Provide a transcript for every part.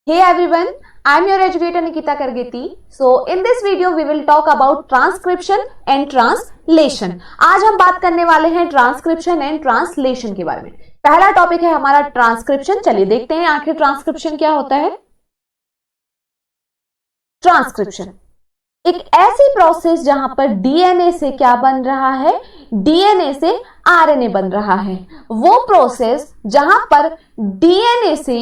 Hey everyone, I am your educator Nikita Kargeti. So in this video we will talk about transcription and translation. आज हम बात करने वाले हैं transcription and translation के बारे में। पहला टॉपिक है हमारा ट्रांसक्रिप्शन। चलिए देखते हैं आखिर ट्रांसक्रिप्शन क्या होता है। ट्रांसक्रिप्शन एक ऐसी प्रोसेस जहां पर डीएनए से क्या बन रहा है, डीएनए से आरएनए बन रहा है। वो प्रोसेस जहां पर डीएनए से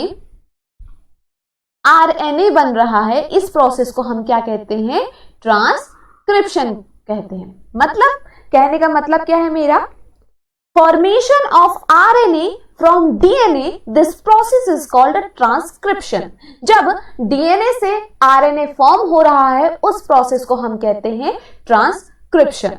आरएनए बन रहा है, इस प्रोसेस को हम क्या कहते हैं, ट्रांसक्रिप्शन कहते हैं। मतलब कहने का मतलब क्या है मेरा, formation of RNA from DNA, this process is called transcription. जब डीएनए से आरएनए फॉर्म हो रहा है, उस प्रोसेस को हम कहते हैं ट्रांसक्रिप्शन।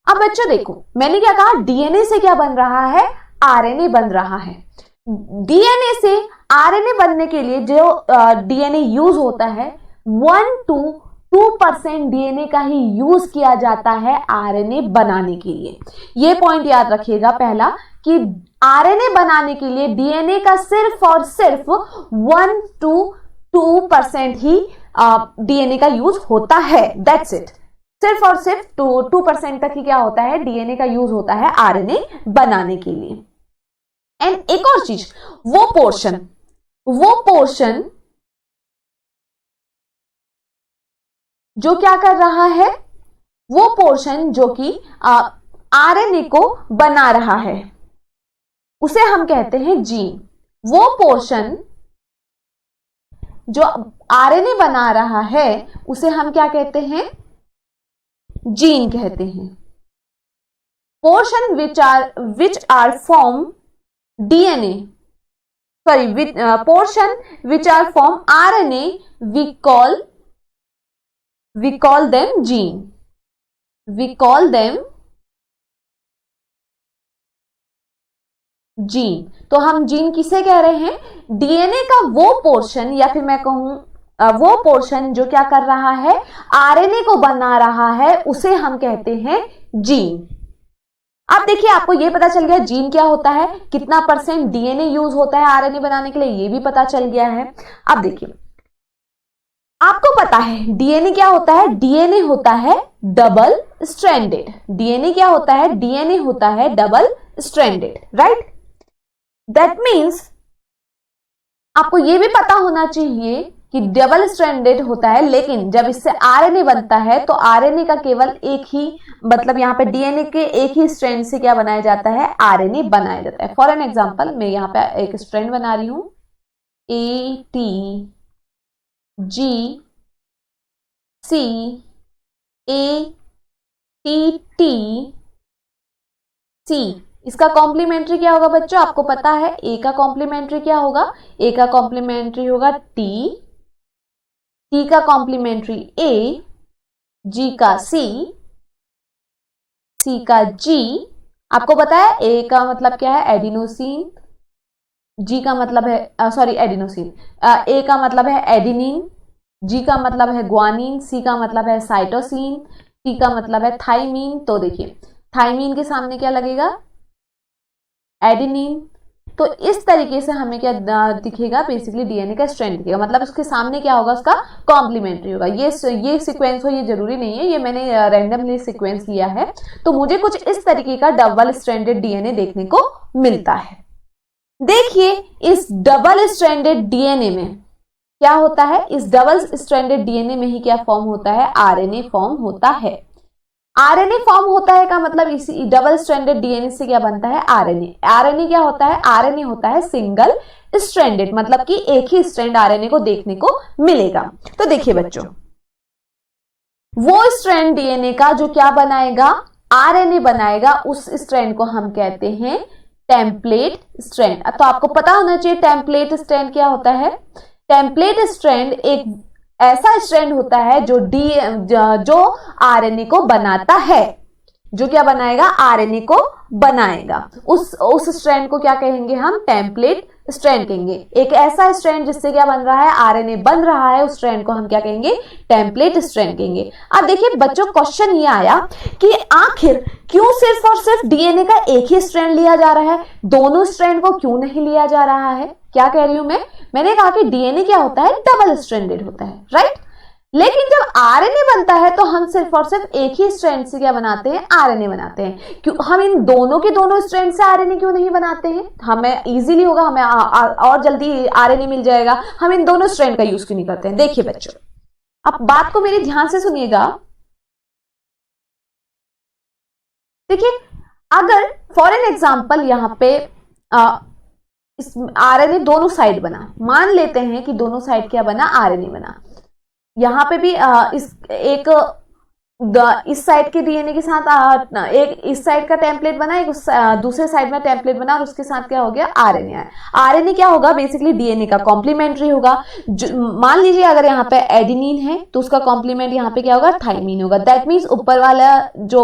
अब बच्चों देखो, मैंने क्या कहा, डीएनए से क्या बन रहा है, आरएनए बन रहा है। डीएनए से आरएनए बनने के लिए जो डीएनए यूज होता है, 1 to 2% डीएनए का ही यूज किया जाता है आरएनए बनाने के लिए। यह पॉइंट याद रखिएगा पहला, कि आरएनए बनाने के लिए डीएनए का सिर्फ और सिर्फ 1 to 2% ही डीएनए का यूज होता है। That's it. सिर्फ और सिर्फ 2% तक ही क्या होता है, डीएनए का यूज होता है आरएनए बनाने के लिए। एंड एक और चीज, वो पोर्शन जो क्या कर रहा है, वो पोर्शन जो कि आरएनए को बना रहा है, उसे हम कहते हैं जीन। वो पोर्शन जो आरएनए बना रहा है, उसे हम क्या कहते हैं, जीन कहते हैं। Portion which are form DNA, portion which are form RNA, we call them gene. We call them gene. तो हम जीन किसे कह रहे हैं, डीएनए का वो पोर्शन, या फिर मैं कहूं वो पोर्शन जो क्या कर रहा है, आरएनए को बना रहा है, उसे हम कहते हैं जीन। अब देखिए, आपको ये पता चल गया जीन क्या होता है, कितना % डीएनए यूज होता है आरएनए बनाने के लिए, ये भी पता चल गया है। अब देखिए, आपको पता है डीएनए क्या होता है, डीएनए होता है डबल स्ट्रैंडेड। डीएनए क्या होता है, डीएनए होता है double stranded, right. That means आपको ये भी पता होना चाहिए कि डबल स्ट्रैंडेड होता है, लेकिन जब इससे आरएनए बनता है तो आरएनए का केवल एक ही, मतलब यहाँ पे डीएनए के एक ही स्ट्रैंड से क्या बनाया जाता है, आरएनए बनाया जाता है। फॉर एन एग्जांपल, मैं यहाँ पे एक स्ट्रैंड बना रही हूं, ATGC ATTC। इसका कॉम्प्लीमेंट्री क्या होगा बच्चों, आपको पता है, ए का कॉम्प्लीमेंट्री क्या होगा, ए का कॉम्प्लीमेंट्री होगा टी का कॉम्प्लीमेंट्री ए, जी का सी का जी। आपको पता है ए का मतलब क्या है, एडिनोसिन, जी का मतलब है एडिनोसिन, ए का मतलब है एडिनिन, जी का मतलब है ग्वानिन, सी का मतलब है साइटोसिन, टी का मतलब है थाइमीन। तो देखिए, थाइमीन के सामने क्या लगेगा, एडिनिन। तो इस तरीके से हमें क्या दिखेगा, बेसिकली डीएनए का स्ट्रैंड दिखेगा, मतलब उसके सामने क्या होगा, उसका कॉम्प्लीमेंट्री होगा। ये सीक्वेंस हो, ये जरूरी नहीं है, ये मैंने रैंडमली सीक्वेंस लिया है। तो मुझे कुछ इस तरीके का डबल स्ट्रैंडेड डीएनए देखने को मिलता है। देखिए, इस डबल स्ट्रैंडेड डीएनए में क्या होता है, इस डबल स्ट्रैंडेड डीएनए में ही क्या फॉर्म होता है, आरएनए फॉर्म होता है। आरएनए फॉर्म होता है का मतलब इसी डबल स्ट्रैंडेड डीएनए से क्या बनता है, आरएनए। आरएनए क्या होता है, आरएनए होता है सिंगल स्ट्रैंडेड, मतलब कि एक ही स्ट्रैंड आरएनए को देखने को मिलेगा। तो देखिए बच्चों, वो स्ट्रैंड डीएनए का जो क्या बनाएगा, आरएनए बनाएगा, उस स्ट्रैंड को हम कहते हैं टेम्पलेट स्ट्रैंड। तो आपको पता होना चाहिए टेम्पलेट स्ट्रैंड क्या होता है। टेम्पलेट स्ट्रैंड एक ऐसा स्ट्रैंड होता है जो आरएनए को बनाता है, जो क्या बनाएगा, आरएनए को बनाएगा। उस स्ट्रैंड को क्या कहेंगे हम, टेम्पलेट स्ट्रैंड कहेंगे। एक ऐसा स्ट्रैंड जिससे क्या बन रहा है, आरएनए बन रहा है, उस स्ट्रैंड को हम क्या कहेंगे, टेम्पलेट स्ट्रैंड कहेंगे। अब देखिए बच्चों, क्वेश्चन ये आया कि आखिर क्यों सिर्फ और सिर्फ डीएनए का एक ही स्ट्रैंड लिया जा रहा है, दोनों स्ट्रैंड को क्यों नहीं लिया जा रहा है। क्या कह रही हूं मैं, मैंने कहा कि डीएनए क्या होता है, डबल स्ट्रैंडेड होता है, राइट। लेकिन जब आरएनए बनता है तो हम सिर्फ और सिर्फ एक ही स्ट्रैंड से क्या बनाते हैं, आरएनए बनाते हैं। क्यों हम इन दोनों के दोनों स्ट्रैंड से आरएनए क्यों नहीं बनाते हैं, हमें इजीली होगा, हमें और जल्दी आरएनए मिल जाएगा, हम इन दोनों स्ट्रैंड का यूज क्यों नहीं करते हैं। देखिए बच्चों, अब बात को मेरे ध्यान से सुनिएगा। देखिए, अगर फॉर एन एग्जाम्पल यहां पे इस आरएनए दोनों साइड बना, मान लेते हैं कि दोनों साइड क्या बना, आरएनए बना। यहां पे भी इस साइड के डीएनए के साथ एक इस साइड का टेम्पलेट बना, एक दूसरे साइड में टेम्पलेट बना, और उसके साथ क्या हो गया, आरएनए आया। आरएनए क्या होगा, बेसिकली डीएनए का कॉम्प्लीमेंट्री होगा। मान लीजिए अगर यहाँ पे एडेनिन है तो उसका कॉम्प्लीमेंट यहाँ पे क्या होगा, थाइमीन होगा। दैट मीन्स ऊपर वाला जो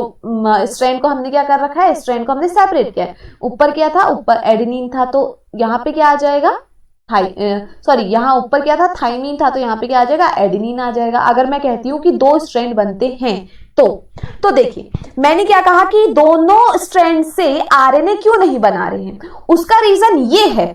स्ट्रैंड को हमने क्या कर रखा है, स्ट्रैंड को हमने सेपरेट किया है। ऊपर क्या था, ऊपर एडेनिन था, तो यहाँ पे क्या आ जाएगा, यहाँ ऊपर क्या था, थाइमीन था, तो यहाँ पे क्या आ जाएगा, एडेनिन आ जाएगा। अगर मैं कहती हूँ कि दो स्ट्रैंड बनते हैं तो देखिए मैंने क्या कहा कि दोनों स्ट्रैंड से आरएनए क्यों नहीं बना रहे हैं, उसका रीजन ये है,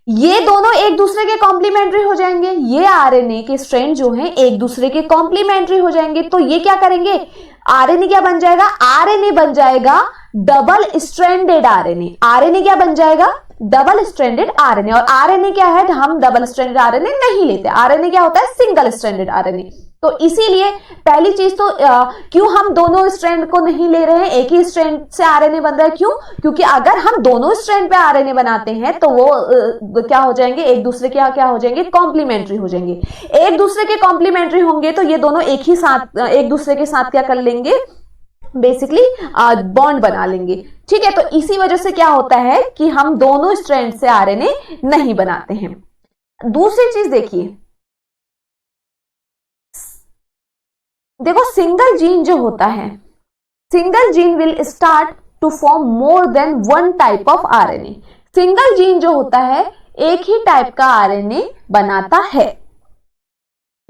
ये दोनों एक दूसरे के कॉम्प्लीमेंट्री हो जाएंगे। ये आरएनए के स्ट्रैंड जो हैं एक दूसरे के कॉम्प्लीमेंट्री हो जाएंगे, तो ये क्या करेंगे, आरएनए क्या बन जाएगा, आरएनए बन जाएगा डबल स्ट्रैंडेड आरएनए। आरएनए क्या बन जाएगा, डबल स्ट्रैंडेड आरएनए। और आरएनए क्या है, हम डबल स्ट्रैंडेड आरएनए नहीं लेते, आरएनए क्या होता है, सिंगल स्ट्रैंडेड आरएनए। तो इसीलिए पहली चीज तो क्यों हम दोनों स्ट्रैंड को नहीं ले रहे हैं, एक ही स्ट्रैंड से आरएनए बन रहा है, क्यों, क्योंकि अगर हम दोनों स्ट्रैंड पे आरएनए बनाते हैं तो वो क्या हो जाएंगे, एक दूसरे के क्या हो जाएंगे, कॉम्प्लीमेंट्री हो जाएंगे। एक दूसरे के कॉम्प्लीमेंट्री होंगे तो ये दोनों एक ही साथ एक दूसरे के साथ क्या कर लेंगे, बेसिकली बॉन्ड बना लेंगे, ठीक है। तो इसी वजह से क्या होता है कि हम दोनों स्ट्रैंड से आरएनए नहीं बनाते हैं। दूसरी चीज देखिए, देखो सिंगल जीन जो होता है, single gene will start to form more than one type of RNA. Single gene जो होता है एक ही टाइप का आरएनए बनाता है।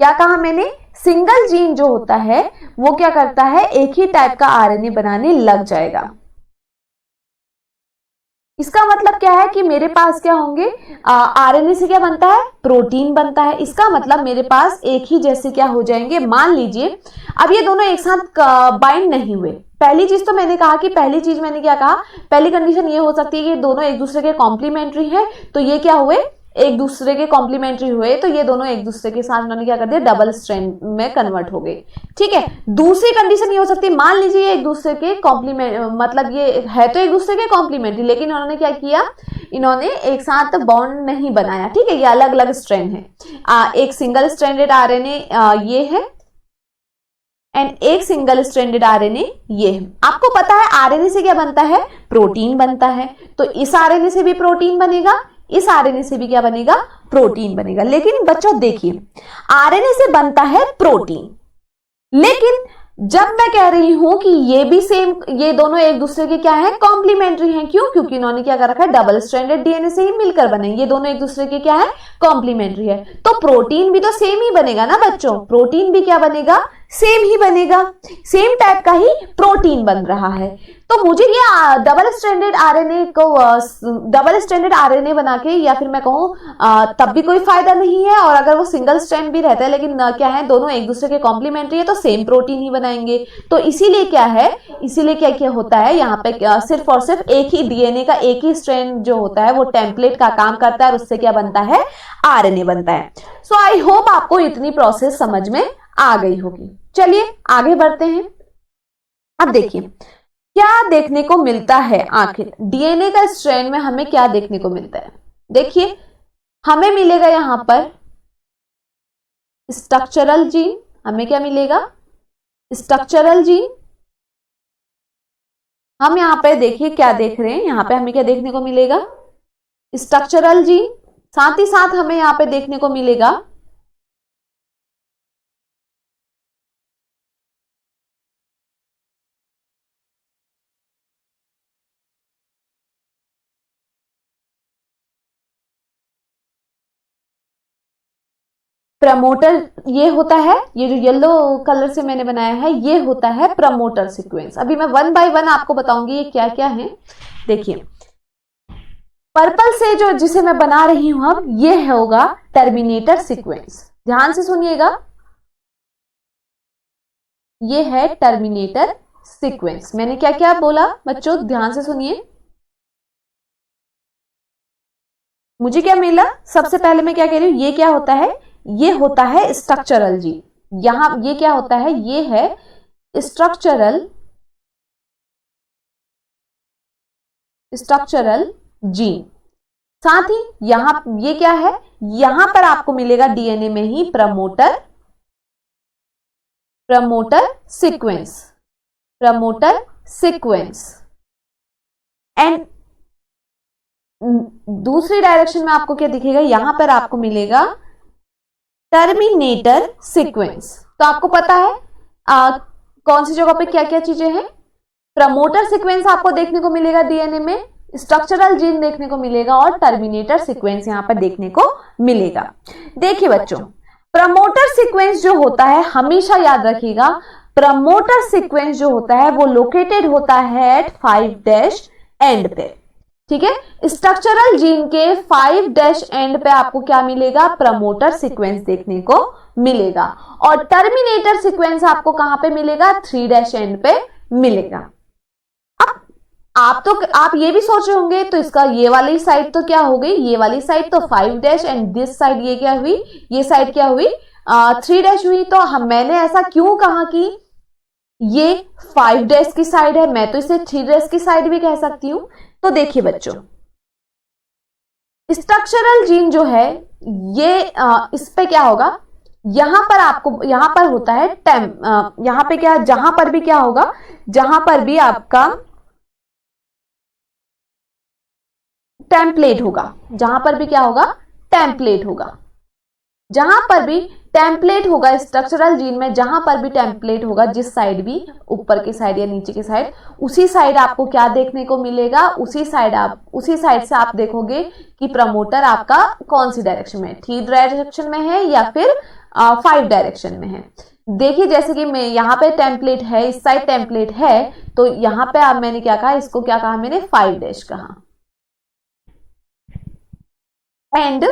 क्या कहा मैंने, सिंगल जीन जो होता है वो क्या करता है, एक ही टाइप का आरएनए बनाने लग जाएगा। इसका मतलब क्या है कि मेरे पास क्या होंगे, आरएनए से क्या बनता है, प्रोटीन बनता है। इसका मतलब मेरे पास एक ही जैसे क्या हो जाएंगे, मान लीजिए अब ये दोनों एक साथ बाइंड नहीं हुए। पहली चीज तो मैंने कहा कि पहली चीज मैंने क्या कहा, पहली कंडीशन ये हो सकती है कि दोनों एक दूसरे के कॉम्प्लीमेंट्री हैं, तो ये क्या हुए, एक दूसरे के कॉम्प्लीमेंट्री हुए, तो ये दोनों एक दूसरे के साथ उन्होंने क्या कर दिया, डबल स्ट्रैंड में कन्वर्ट हो गए, ठीक है। दूसरी कंडीशन ये हो सकती है, मान लीजिए ये एक दूसरे के कॉम्प्लीमेंट, मतलब ये है तो एक दूसरे के कॉम्प्लीमेंट्री, लेकिन इन्होंने क्या किया, इन्होंने एक साथ बॉन्ड नहीं बनाया, ठीक है, ये अलग अलग स्ट्रैंड है। एक सिंगल स्ट्रैंडेड आरएनए ये है, एंड एक सिंगल स्ट्रैंडेड आरएनए ये है। आपको पता है आरएनए से क्या बनता है, प्रोटीन बनता है, तो इस आरएनए से भी प्रोटीन बनेगा, इस आरएनए से भी क्या बनेगा, प्रोटीन बनेगा। लेकिन बच्चों देखिए, आरएनए से बनता है प्रोटीन, लेकिन जब मैं कह रही हूं कि ये भी सेम, ये दोनों एक दूसरे के क्या है, कॉम्प्लीमेंट्री हैं, क्यों, क्योंकि इन्होंने क्या कर रखा है, डबल स्ट्रैंडेड डीएनए से ही मिलकर बने, ये दोनों एक दूसरे के क्या है, कॉम्प्लीमेंट्री है, तो प्रोटीन भी तो सेम ही बनेगा ना बच्चों, प्रोटीन भी क्या बनेगा, सेम ही बनेगा, सेम टाइप का ही प्रोटीन बन रहा है। तो मुझे ये डबल स्ट्रैंडेड आरएनए को डबल स्ट्रैंडेड आरएनए बना के, या फिर मैं कहूँ तब भी कोई फायदा नहीं है, और अगर वो सिंगल स्ट्रैंड भी रहता है, लेकिन क्या है, दोनों एक दूसरे के कॉम्प्लीमेंट्री है, तो सेम प्रोटीन ही बनाएंगे। तो इसीलिए क्या है, इसीलिए क्या क्या होता है यहाँ पे, सिर्फ और सिर्फ एक ही डीएनए का एक ही स्ट्रैंड जो होता है वो टेम्पलेट का काम करता है, और उससे क्या बनता है, आरएनए बनता है। सो आई होप आपको इतनी प्रोसेस समझ में आ गई होगी। चलिए आगे बढ़ते हैं। अब देखिए क्या देखने को मिलता है, आखिर डीएनए का स्ट्रैंड में हमें क्या देखने को मिलता है। देखिए हमें मिलेगा यहां पर स्ट्रक्चरल जीन, हमें क्या मिलेगा, स्ट्रक्चरल जीन। हम यहां पे देखिए क्या देख रहे हैं, यहां पे हमें क्या देखने को मिलेगा, स्ट्रक्चरल जीन। साथ ही साथ हमें यहां पे देखने को मिलेगा प्रमोटर, ये होता है, ये जो येलो कलर से मैंने बनाया है ये होता है प्रमोटर सीक्वेंस। अभी मैं वन बाय वन आपको बताऊंगी ये क्या क्या है। देखिए पर्पल से जो जिसे मैं बना रही हूं अब, ये होगा टर्मिनेटर सीक्वेंस। ध्यान से सुनिएगा, ये है टर्मिनेटर सीक्वेंस। मैंने क्या क्या बोला बच्चों, ध्यान से सुनिए। मुझे क्या मिला, सबसे पहले मैं क्या कह रही हूं, ये क्या होता है, ये होता है स्ट्रक्चरल जीन। यहां ये क्या होता है, ये है स्ट्रक्चरल जीन। साथ ही यहां ये क्या है, यहां पर आपको मिलेगा डीएनए में ही प्रमोटर सीक्वेंस। एंड दूसरी डायरेक्शन में आपको क्या दिखेगा, यहां पर आपको मिलेगा टर्मिनेटर सीक्वेंस। तो आपको पता है कौन सी जगह पे क्या क्या चीजें हैं। प्रमोटर सीक्वेंस आपको देखने को मिलेगा डीएनए में, स्ट्रक्चरल जीन देखने को मिलेगा और टर्मिनेटर सीक्वेंस यहां पर देखने को मिलेगा। देखिए बच्चों, प्रमोटर सीक्वेंस जो होता है, हमेशा याद रखिएगा, प्रमोटर सीक्वेंस जो होता है वो लोकेटेड होता है एट 5' एंड पे। ठीक है, स्ट्रक्चरल जीन के 5' एंड पे आपको क्या मिलेगा, प्रमोटर सीक्वेंस देखने को मिलेगा। और टर्मिनेटर सीक्वेंस आपको कहां पे मिलेगा, 3' एंड पे मिलेगा। अब आप ये भी सोच रहे होंगे, तो इसका ये वाली साइड तो क्या हो गई, ये वाली साइड तो 5' एंड दिस साइड ये क्या हुई, ये साइड क्या हुई, 3' हुई। तो मैंने ऐसा क्यों कहा कि ये 5' की साइड है, मैं तो इसे 3' की साइड भी कह सकती हूं। तो देखिए बच्चों, स्ट्रक्चरल जीन जो है ये इस पे क्या होगा, यहां पर आपको, यहां पर होता है यहां पे क्या, जहां पर भी क्या होगा, जहां पर भी आपका टेम्पलेट होगा, जहां पर भी क्या होगा, टेम्पलेट होगा। जहां पर भी टेम्पलेट होगा स्ट्रक्चरल जीन में, जहां पर भी टेम्पलेट होगा, जिस साइड भी, ऊपर की साइड या नीचे की साइड, उसी साइड आपको क्या देखने को मिलेगा, उसी साइड से आप देखोगे कि प्रमोटर आपका कौन सी डायरेक्शन में है, 3 डायरेक्शन में है या फिर 5 डायरेक्शन में है। देखिए जैसे कि मैं यहाँ पे टेम्पलेट है, इस साइड टेम्पलेट है, तो यहाँ पे अब मैंने क्या कहा, इसको क्या कहा मैंने, 5' कहा। एंड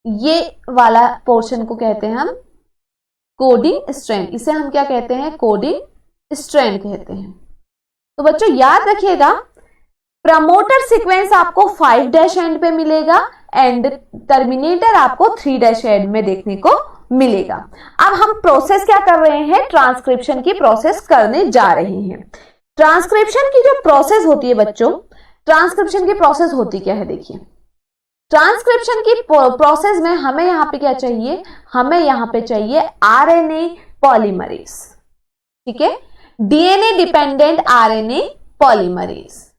ये वाला पोर्शन को कहते हैं हम कोडिंग स्ट्रैंड, इसे हम क्या कहते हैं, कोडिंग स्ट्रैंड कहते हैं। तो बच्चों याद रखिएगा, प्रमोटर सीक्वेंस आपको 5' एंड पे मिलेगा एंड टर्मिनेटर आपको 3' एंड में देखने को मिलेगा। अब हम प्रोसेस क्या कर रहे हैं, ट्रांसक्रिप्शन की प्रोसेस करने जा रहे हैं। ट्रांसक्रिप्शन की जो प्रोसेस होती है बच्चों, ट्रांसक्रिप्शन की प्रोसेस होती क्या है, देखिए ट्रांसक्रिप्शन की प्रोसेस में हमें यहां पे क्या चाहिए, हमें यहां पे चाहिए आरएनए पॉलीमरेज। ठीक है, DNA dependent RNA polymerase,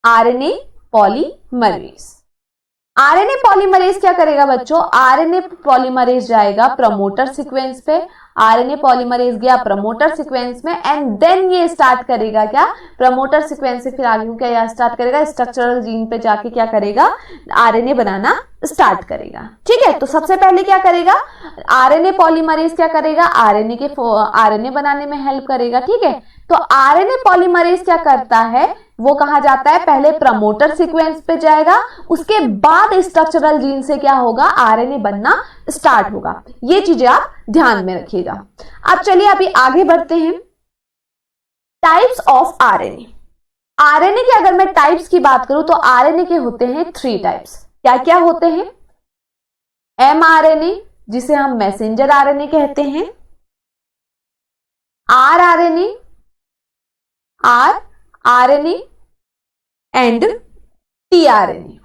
RNA polymerase. RNA polymerase क्या करेगा बच्चों, आरएनए पॉलीमरेज जाएगा प्रमोटर सीक्वेंस पे, आरएनए पॉलीमरेज गया प्रमोटर सीक्वेंस में एंड देन ये स्टार्ट करेगा क्या, प्रमोटर सीक्वेंस से फिर आगे क्या या स्टार्ट करेगा, स्ट्रक्चरल जीन पे जाके क्या करेगा, आरएनए बनाना स्टार्ट करेगा। ठीक है, तो सबसे पहले क्या करेगा, आरएनए पॉलीमरेज क्या करेगा, आरएनए बनाने में हेल्प करेगा। ठीक है, तो आरएनए पॉलीमरेज क्या करता है, वो कहा जाता है पहले प्रमोटर सीक्वेंस पे जाएगा, उसके बाद स्ट्रक्चरल जीन से क्या होगा, आरएनए बनना स्टार्ट होगा। ये चीजें आप ध्यान में रखिएगा। अब चलिए अभी आगे बढ़ते हैं। Types of RNA. आरएनए के अगर मैं टाइप्स की बात करूं तो आरएनए के होते हैं 3 टाइप्स। क्या क्या होते हैं, एमआरएनए जिसे हम मैसेंजर आरएनए कहते हैं, आरआरएनए एंड टीआरएनए।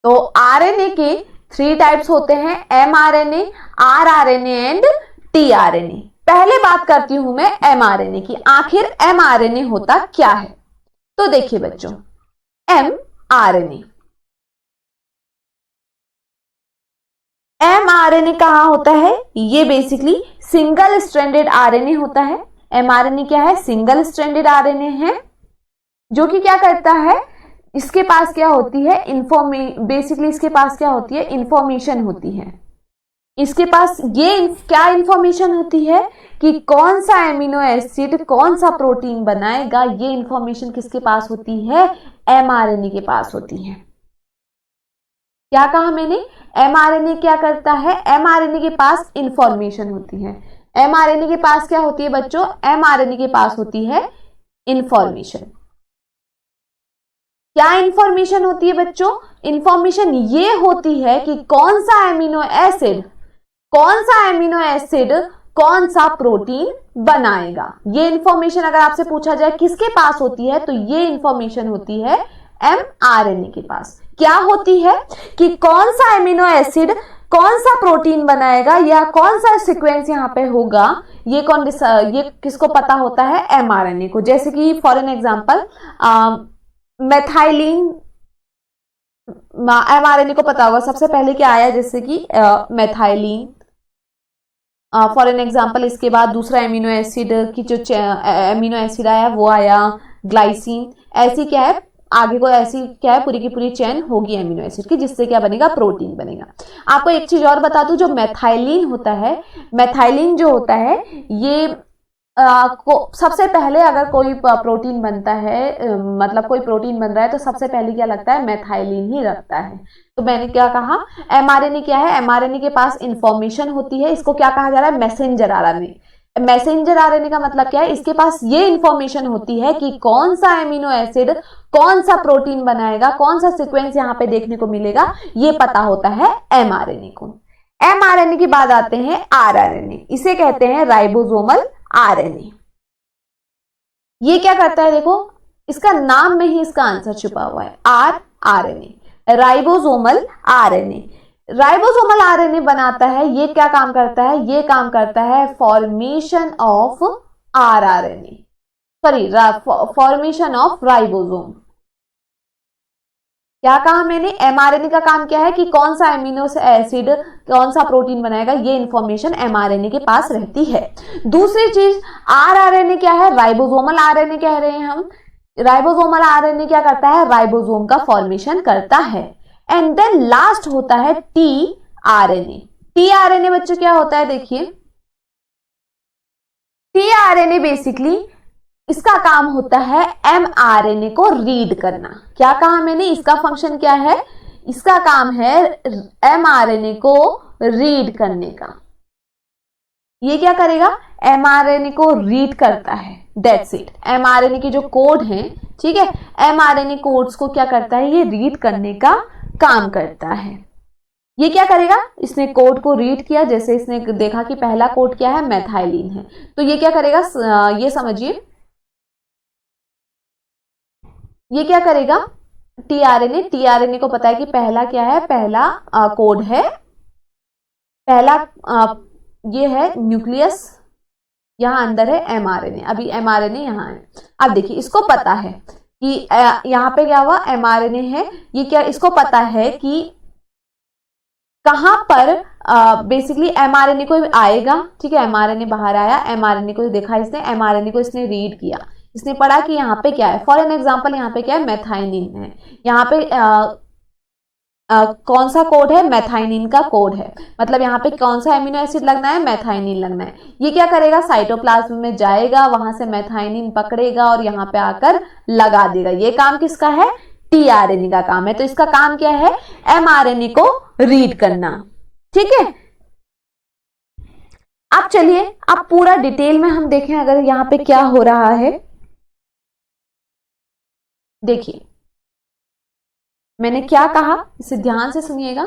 तो आरएनए के 3 टाइप्स होते हैं, एमआरएनए, आरआरएनए एंड टीआरएनए। पहले बात करती हूं मैं एमआरएनए की, आखिर एमआरएनए होता क्या है। तो देखिए बच्चों, एमआरएनए कहां होता है, ये बेसिकली सिंगल स्ट्रैंडेड आरएनए होता है। एमआरएनए क्या है, सिंगल स्ट्रैंडेड आरएनए है, जो कि क्या करता है, इसके पास क्या होती है, बेसिकली इसके पास क्या होती है, इंफॉर्मेशन होती है। इसके पास ये क्या इंफॉर्मेशन होती है कि कौन सा एमिनो एसिड कौन सा प्रोटीन बनाएगा, ये इंफॉर्मेशन किसके पास होती है, एमआरएनए के पास होती है। क्या कहा मैंने, एमआरएनए क्या करता है, एमआरएनए के पास इंफॉर्मेशन होती है। एमआरएनए के पास क्या होती है बच्चों, एमआरएनए के पास होती है इंफॉर्मेशन। क्या इंफॉर्मेशन होती है बच्चों, इंफॉर्मेशन ये होती है कि कौन सा एमिनो एसिड कौन सा प्रोटीन बनाएगा। ये इंफॉर्मेशन अगर आपसे पूछा जाए किसके पास होती है, तो ये इंफॉर्मेशन होती है एमआरएनए के पास। क्या होती है कि कौन सा एमिनो एसिड कौन सा प्रोटीन बनाएगा या कौन सा सीक्वेंस यहाँ पे होगा, ये किसको पता होता है, एमआरएनए को। जैसे कि for an example methylene, mRNA को पता होगा सबसे पहले क्या आया, जैसे कि मेथाइलिन फॉर एन एग्जांपल। इसके बाद दूसरा एमिनो एसिड की जो एमिनो एसिड आया वो आया ग्लाइसिन। ऐसी क्या है आगे को, ऐसी क्या है पूरी की पूरी चेन होगी एमिनो एसिड की, जिससे क्या बनेगा, प्रोटीन बनेगा। आपको एक चीज और बता दूं, जो मेथाइलिन होता है, मेथाइलिन जो होता है ये सबसे पहले अगर कोई प्रोटीन बनता है, मतलब कोई प्रोटीन बन रहा है, तो सबसे पहले क्या लगता है, मेथाइलिन ही लगता है। तो मैंने क्या कहा, एमआरएनए क्या है, एमआरएनए के पास इंफॉर्मेशन होती है। इसको क्या कहा जा रहा है, मैसेंजर आरएनए। मैसेंजर आरएनए का मतलब क्या है, इसके पास ये इंफॉर्मेशन होती है कि कौन सा एमिनो एसिड कौन सा प्रोटीन बनाएगा, कौन सा सीक्वेंस यहाँ पे देखने को मिलेगा, ये पता होता है एमआरएनए को। एमआरएनए के बाद आते हैं आरआरएनए, इसे कहते हैं राइबोसोमल आरएनए। ये क्या करता है, देखो इसका नाम में ही इसका आंसर छुपा हुआ है, rRNA, ribosomal RNA. Ribosomal RNA बनाता है, ये क्या काम करता है, ये काम करता है formation of rRNA, sorry formation of ribosome. क्या कहा मैंने, एमआरएनए का काम क्या है कि कौन सा एमिनो एसिड कौन सा प्रोटीन बनाएगा, ये इंफॉर्मेशन एमआरएनए के पास रहती है। दूसरी चीज आरआरएनए क्या है, राइबोसोमल आरएनए कह रहे हैं हम। राइबोसोमल आरएनए क्या करता है, राइबोसोम का फॉर्मेशन करता है। एंड देन लास्ट होता है टीआरएनए। टीआरएनए बच्चों क्या होता है, देखिए टीआरएनए बेसिकली इसका काम होता है एमआरएनए को रीड करना। क्या कहा मैंने, इसका फंक्शन क्या है, इसका काम है एमआरएनए को रीड करने का। ये क्या करेगा, एमआरएनए को रीड करता है, दैट्स इट। एमआरएनए के जो कोड हैं, ठीक है, एमआरएनए कोड्स को क्या करता है, ये रीड करने का काम करता है। ये क्या करेगा, इसने कोड को रीड किया, जैसे इसने देखा कि पहला कोड क्या है, मेथाइलिन है, तो ये क्या करेगा, ये समझिए ये क्या करेगा, टीआरएनए को पता है कि पहला क्या है, पहला कोड है, पहला ये है न्यूक्लियस, यहां अंदर है एमआरएनए, अभी एमआरएनए यहां है। अब देखिए इसको पता है कि यहां पे क्या हुआ, एमआरएनए है, ये क्या इसको पता है कि कहां पर बेसिकली एमआरएनए को आएगा, ठीक है, एमआरएनए बाहर आया, एमआरएनए को देखा इसने, एमआरएनए को इसने रीड किया, इसने पढ़ा कि यहाँ पे क्या है, फॉर एन एग्जांपल यहाँ पे क्या है, मेथाइनिन है, यहाँ पे कौन सा कोड है, मेथाइनिन का कोड है, मतलब यहाँ पे कौन सा एमिनो एसिड लगना है, मेथाइनिन लगना है। ये क्या करेगा, साइटोप्लाज्म में जाएगा, वहां से मेथाइनिन पकड़ेगा और यहाँ पे आकर लगा देगा। ये काम किसका है, टीआरएनए का काम है। तो इसका काम क्या है, एमआरएनए को रीड करना, ठीक है। अब चलिए अब पूरा डिटेल में हम देखें अगर यहाँ पे क्या हो रहा है। देखिए मैंने क्या कहा, इसे ध्यान से सुनिएगा।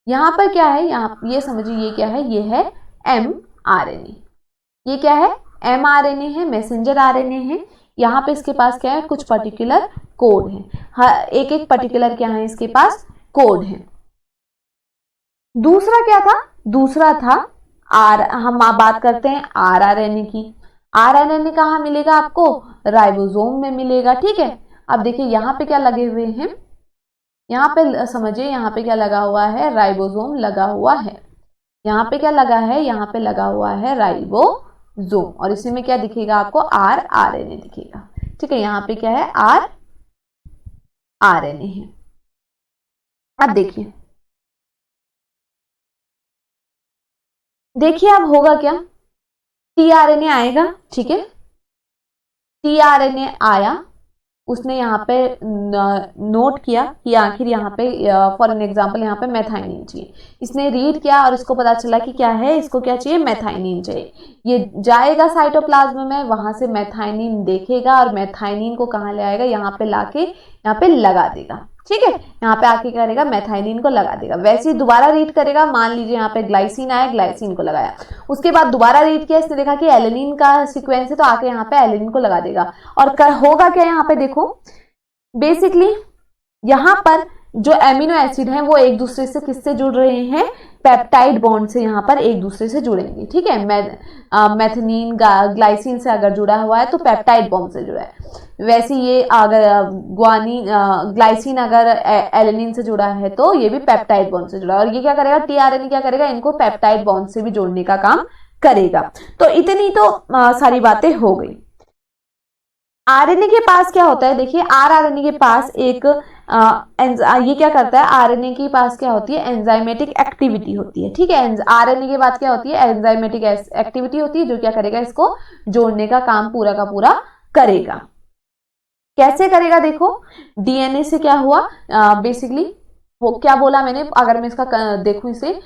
यहां पर क्या है, यहां ये समझिए, ये क्या है, ये है एमआरएनए, ये क्या है, एमआरएनए है, मैसेंजर आरएनए है। यहाँ पे इसके पास क्या है, कुछ पर्टिकुलर कोड है, एक एक पर्टिकुलर क्या है इसके पास कोड है। दूसरा क्या था, दूसरा था हम बात करते हैं आरआरएनए की। आरआरएनए कहाँ मिलेगा आपको, राइबोसोम में मिलेगा, ठीक है। अब देखिए यहाँ पे क्या लगे हुए हैं, यहाँ पे समझिए, यहाँ पे क्या लगा हुआ है, राइबोसोम लगा हुआ है। यहाँ पे क्या लगा है, यहाँ पे लगा हुआ है राइबोसोम, और इसी में क्या दिखेगा आपको, आरआरएनए दिखेगा, ठीक है। यहाँ पे क्या है, आरआरएनए है। अब देखिए देखिए अब होगा क्या, टीआरएनए आएगा, ठीक है, टीआरएनए आया, उसने यहाँ पे नोट किया कि आखिर यहाँ पे फॉर एन एग्जांपल यहाँ पे मेथाइनिन चाहिए, इसने रीड किया और इसको पता चला कि क्या है, इसको क्या चाहिए, मेथाइनिन चाहिए। ये जाएगा साइटोप्लाज्म में, वहां से मेथाइनिन देखेगा और मेथाइनिन को कहाँ ले आएगा, यहाँ पे लाके यहाँ पे लगा देगा, ठीक है, यहाँ पे आके क्या करेगा, मेथाइनिन को लगा देगा। वैसे ही दोबारा रीड करेगा, मान लीजिए यहाँ पे ग्लाइसिन आया, ग्लाइसिन को लगाया, उसके बाद दोबारा रीड किया, इसने देखा कि एलेनिन का सीक्वेंस है, तो आके यहाँ पे एलेनिन को लगा देगा। और होगा क्या यहाँ पे देखो, बेसिकली यहाँ पर जो एमिनो एसिड हैं वो एक दूसरे से किससे जुड़ रहे हैं, पेप्टाइड बॉन्ड से यहाँ पर एक दूसरे से जुड़ेंगे, ठीक है। मेथनीन ग्लाइसिन से अगर जुड़ा हुआ है तो पेप्टाइड बॉन्ड से जुड़ा है। वैसे ये अगर ग्लाइसिन अगर एलेनिन से जुड़ा है तो ये भी पेप्टाइड बॉन्ड से जुड़ा है। और ये क्या करेगा, टीआरएनए क्या करेगा, इनको पेप्टाइड बॉन्ड से भी जोड़ने का काम करेगा। तो इतनी तो सारी बातें हो गई। आरएनए के पास क्या होता है, देखिए आरएनए के पास एक ये क्या करता है, आरएनए के पास क्या होती है, एंजाइमेटिक एक्टिविटी होती है, ठीक है। आरएनए के बाद क्या होती है, एंजाइमेटिक एक्टिविटी होती है, जो क्या करेगा, इसको जोड़ने का काम पूरा का पूरा करेगा। कैसे करेगा, देखो डीएनए से क्या हुआ, बेसिकली वो क्या बोला मैंने, अगर मैं इसका देखूं, इसे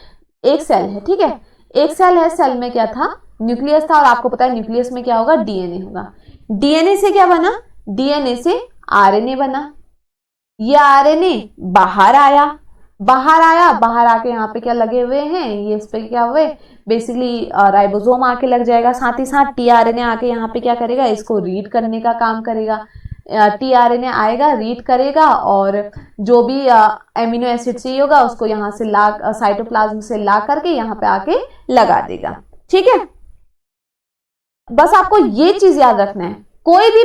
एक सेल है, ठीक है, एक सेल है, सेल में क्या था, न्यूक्लियस था, और आपको पता है न्यूक्लियस में क्या होगा, डीएनए होगा। डीएनए से क्या बना, डीएनए से आरएनए बना, ये आरएनए बाहर आया, बाहर आके यहाँ पे क्या लगे हुए हैं, ये इस पे क्या हुए, बेसिकली राइबोसोम आके लग जाएगा, साथ ही साथ टीआरएनए आके यहाँ पे क्या करेगा, इसको रीड करने का काम करेगा। टीआरएनए आएगा, रीड करेगा, और जो भी एमिनो एसिड चाहिए होगा उसको यहाँ से ला, साइटोप्लाज्म से ला करके यहाँ पे आके लगा देगा, ठीक है। बस आपको ये चीज याद रखना है, कोई भी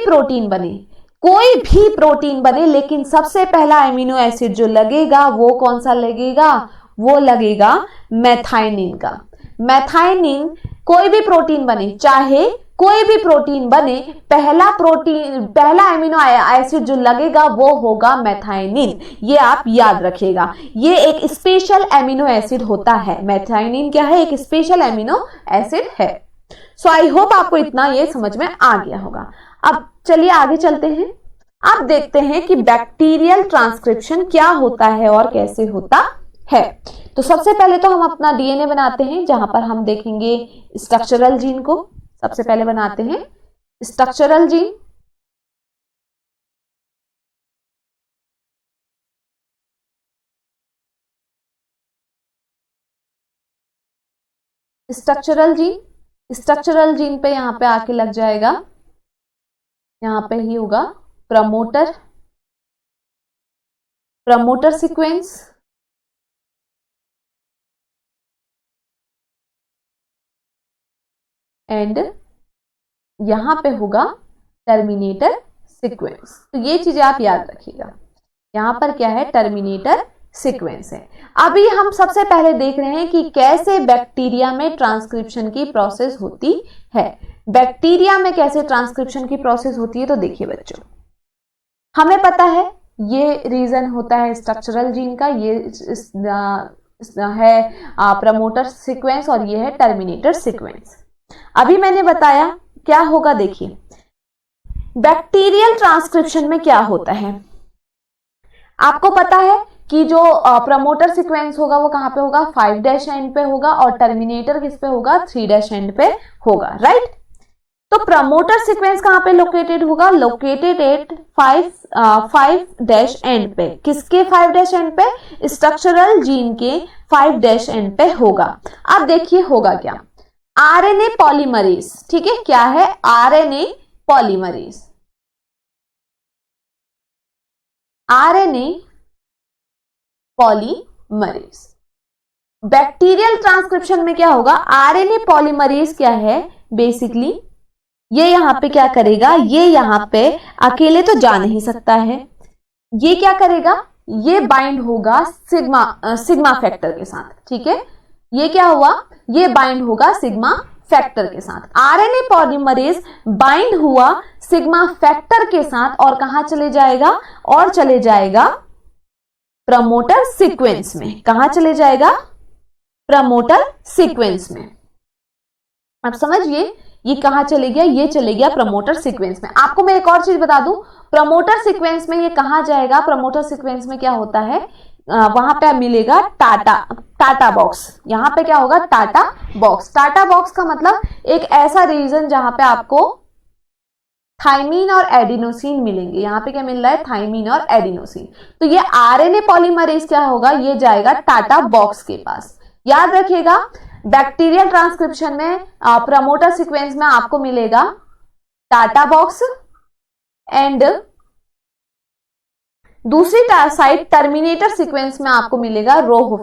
प्रोटीन बने, लेकिन सबसे पहला एमिनो एसिड जो लगेगा वो कौन सा लगेगा, वो लगेगा मेथाइनिन का। मेथाइनिन कोई भी प्रोटीन बने, चाहे कोई भी प्रोटीन बने, पहला एमिनो एसिड जो लगेगा वो होगा मेथाइनिन। ये आप याद रखिएगा, ये एक स्पेशल एमिनो एसिड होता है। मेथाइनिन क्या है, एक स्पेशल एमिनो एसिड है। सो आई होप आपको इतना ये समझ में आ गया होगा। अब चलिए आगे चलते हैं। अब देखते हैं कि बैक्टीरियल ट्रांसक्रिप्शन क्या होता है और कैसे होता है। तो सबसे पहले तो हम अपना डीएनए बनाते हैं, जहां पर हम देखेंगे स्ट्रक्चरल जीन को। सबसे पहले बनाते हैं स्ट्रक्चरल जीन। स्ट्रक्चरल जीन पे यहां पे आके लग जाएगा, यहां पे ही होगा प्रमोटर सीक्वेंस, एंड यहां पे होगा टर्मिनेटर सीक्वेंस। तो ये चीजें आप याद रखिएगा, यहां पर क्या है, टर्मिनेटर सीक्वेंस है। अभी हम सबसे पहले देख रहे हैं कि कैसे बैक्टीरिया में ट्रांसक्रिप्शन की प्रोसेस होती है। बैक्टीरिया में कैसे ट्रांसक्रिप्शन की प्रोसेस होती है, तो देखिए बच्चों, हमें पता है ये रीजन होता है स्ट्रक्चरल जीन का, ये है प्रमोटर सीक्वेंस, और ये है टर्मिनेटर सीक्वेंस। अभी मैंने बताया क्या होगा, देखिए बैक्टीरियल ट्रांसक्रिप्शन में क्या होता है। आपको पता है कि जो प्रमोटर सीक्वेंस होगा वो कहां पे होगा, 5' एंड पे होगा, और टर्मिनेटर किस पे होगा, 3' एंड पे होगा, राइट। तो प्रमोटर सीक्वेंस कहां पे लोकेटेड होगा, लोकेटेड एट 5' एंड पे। किसके 5' एंड पे, स्ट्रक्चरल जीन के 5' एंड पे होगा। अब देखिए होगा क्या, आरएनए पॉलीमरेज, ठीक है, क्या है, RNA polymerase. RNA polymerase bacterial transcription में क्या होगा, आरएनए पॉलीमरेज क्या है, बेसिकली ये यहां पे क्या करेगा, ये यहां पे अकेले तो जा नहीं सकता है, ये क्या करेगा, ये बाइंड होगा सिग्मा फैक्टर के साथ, ठीक है। ये क्या हुआ, ये बाइंड होगा सिग्मा फैक्टर के साथ। आरएनए पॉलीमरेज बाइंड हुआ सिग्मा फैक्टर के साथ, और कहां चले जाएगा, और चले जाएगा प्रमोटर सीक्वेंस में। कहां चले जाएगा, प्रमोटर सीक्वेंस में। अब समझिए ये कहाँ चले गया, ये चले गया प्रमोटर सीक्वेंस में। आपको मैं एक और चीज बता दूं, प्रमोटर सीक्वेंस में ये कहाँ जाएगा, प्रमोटर सीक्वेंस में क्या होता है, वहां पे मिलेगा टाटा बॉक्स। यहाँ पे क्या होगा, टाटा बॉक्स। टाटा बॉक्स का मतलब एक ऐसा रीजन जहां पे आपको थाइमीन और एडिनोसिन मिलेंगे। यहाँ पे क्या मिल रहा है, थाइमीन और एडिनोसिन। तो ये आरएनए पॉलीमरेज क्या होगा, ये जाएगा टाटा बॉक्स के पास। याद रखिएगा बैक्टीरियल ट्रांसक्रिप्शन में प्रमोटर सीक्वेंस में आपको मिलेगा टाटा बॉक्स एंड दूसरी साइड टर्मिनेटर सीक्वेंस में आपको मिलेगा रो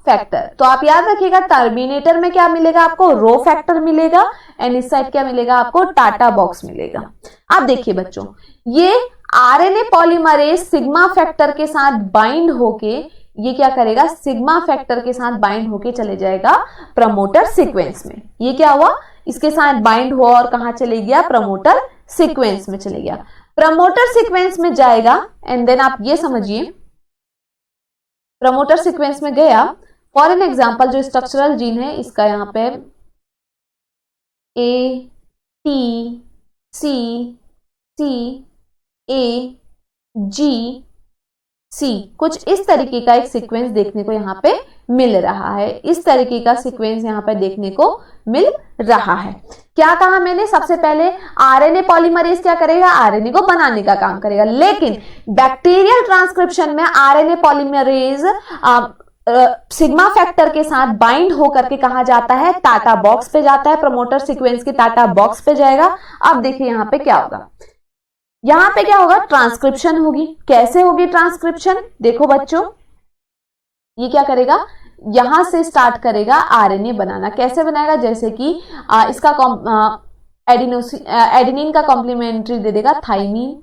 फैक्टर। तो आप याद रखिएगा टर्मिनेटर में क्या मिलेगा आपको, रो फैक्टर मिलेगा एंड इस साइड क्या मिलेगा आपको, टाटा बॉक्स मिलेगा। अब देखिए बच्चों, ये आरएनए पॉलीमरेज सिग्मा फैक्टर के साथ बाइंड होके ये क्या करेगा, सिग्मा फैक्टर के साथ बाइंड होके चले जाएगा प्रमोटर सीक्वेंस में। ये क्या हुआ, इसके साथ बाइंड हुआ और कहां चले गया, प्रमोटर सीक्वेंस में चले गया। प्रमोटर सीक्वेंस में जाएगा एंड देन आप ये समझिए प्रमोटर सीक्वेंस में गया। फॉर एन एग्जाम्पल जो स्ट्रक्चरल जीन है इसका यहाँ पे A T C C A G C कुछ इस तरीके का एक सीक्वेंस देखने को यहाँ पे मिल रहा है। इस तरीके का सीक्वेंस यहाँ पे देखने को मिल रहा है। क्या कहा मैंने, सबसे पहले आरएनए पॉलीमरेज क्या करेगा, आरएनए को बनाने का काम करेगा। लेकिन बैक्टीरियल ट्रांसक्रिप्शन में आरएनए पॉलीमरेज सिग्मा फैक्टर के साथ बाइंड होकर के कहा जाता है, टाटा बॉक्स पे जाता है, प्रमोटर सीक्वेंस के टाटा बॉक्स पे जाएगा। अब देखिए यहाँ पे क्या होगा, यहाँ पे क्या होगा, ट्रांसक्रिप्शन होगी। कैसे होगी ट्रांसक्रिप्शन, देखो बच्चों ये क्या करेगा, यहां से स्टार्ट करेगा आरएनए बनाना। कैसे बनाएगा, जैसे कि इसका एडेनिन का कॉम्प्लीमेंट्री दे देगा थाइमीन,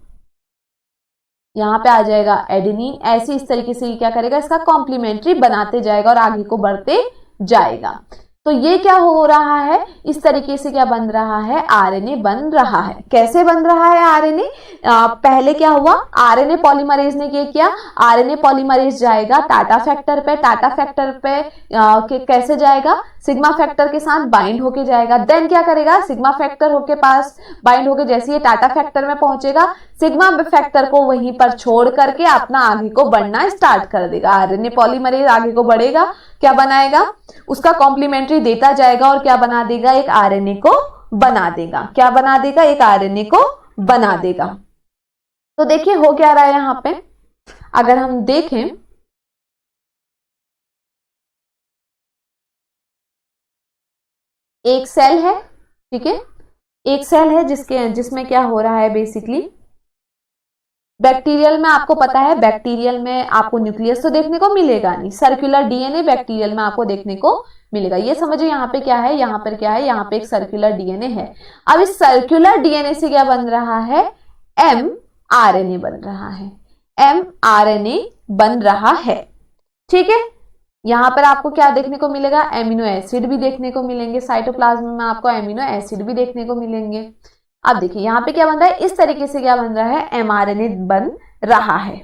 यहाँ पे आ जाएगा एडेनिन। ऐसे इस तरीके से क्या करेगा, इसका कॉम्प्लीमेंट्री बनाते जाएगा और आगे को बढ़ते जाएगा। तो ये क्या हो रहा है, इस तरीके से क्या बन रहा है, आरएनए बन रहा है। कैसे बन रहा है आरएनए, पहले क्या हुआ, आरएनए पॉलीमरेज ने क्या किया, आरएनए पॉलीमरेज जाएगा टाटा फैक्टर पे, टाटा फैक्टर पे कैसे जाएगा, सिग्मा फैक्टर के साथ बाइंड होके जाएगा। देन क्या करेगा, सिग्मा फैक्टर होके पास बाइंड होके जैसे ये टाटा फैक्टर में पहुंचेगा, सिग्मा फैक्टर को वहीं पर छोड़ करके अपना आगे को बढ़ना स्टार्ट कर देगा। आरएनए पॉलीमरेज आगे को बढ़ेगा, क्या बनाएगा, उसका कॉम्प्लीमेंट्री देता जाएगा और क्या बना देगा, एक आरएनए को बना देगा। क्या बना देगा, एक आरएनए को बना देगा। तो देखिए हो क्या रहा है यहां पे, अगर हम देखें एक सेल है, ठीक है, एक सेल है जिसमें क्या हो रहा है, बेसिकली बैक्टीरियल में आपको पता है, बैक्टीरियल में आपको न्यूक्लियस तो देखने को मिलेगा नहीं, सर्कुलर डीएनए बैक्टीरियल में आपको देखने को मिलेगा। ये समझिए यहाँ पे क्या है, यहाँ पर क्या है, यहाँ पे एक सर्कुलर डीएनए है। अब इस सर्कुलर डीएनए से क्या बन रहा है, mRNA बन रहा है, mRNA बन रहा है, ठीक है। यहाँ पर आपको क्या देखने को मिलेगा, एमिनो एसिड भी देखने को मिलेंगे, साइटोप्लाज्म में आपको एमिनो एसिड भी देखने को मिलेंगे। अब देखिए यहाँ पे क्या बन रहा है, इस तरीके से क्या बन रहा है, mRNA बन रहा है।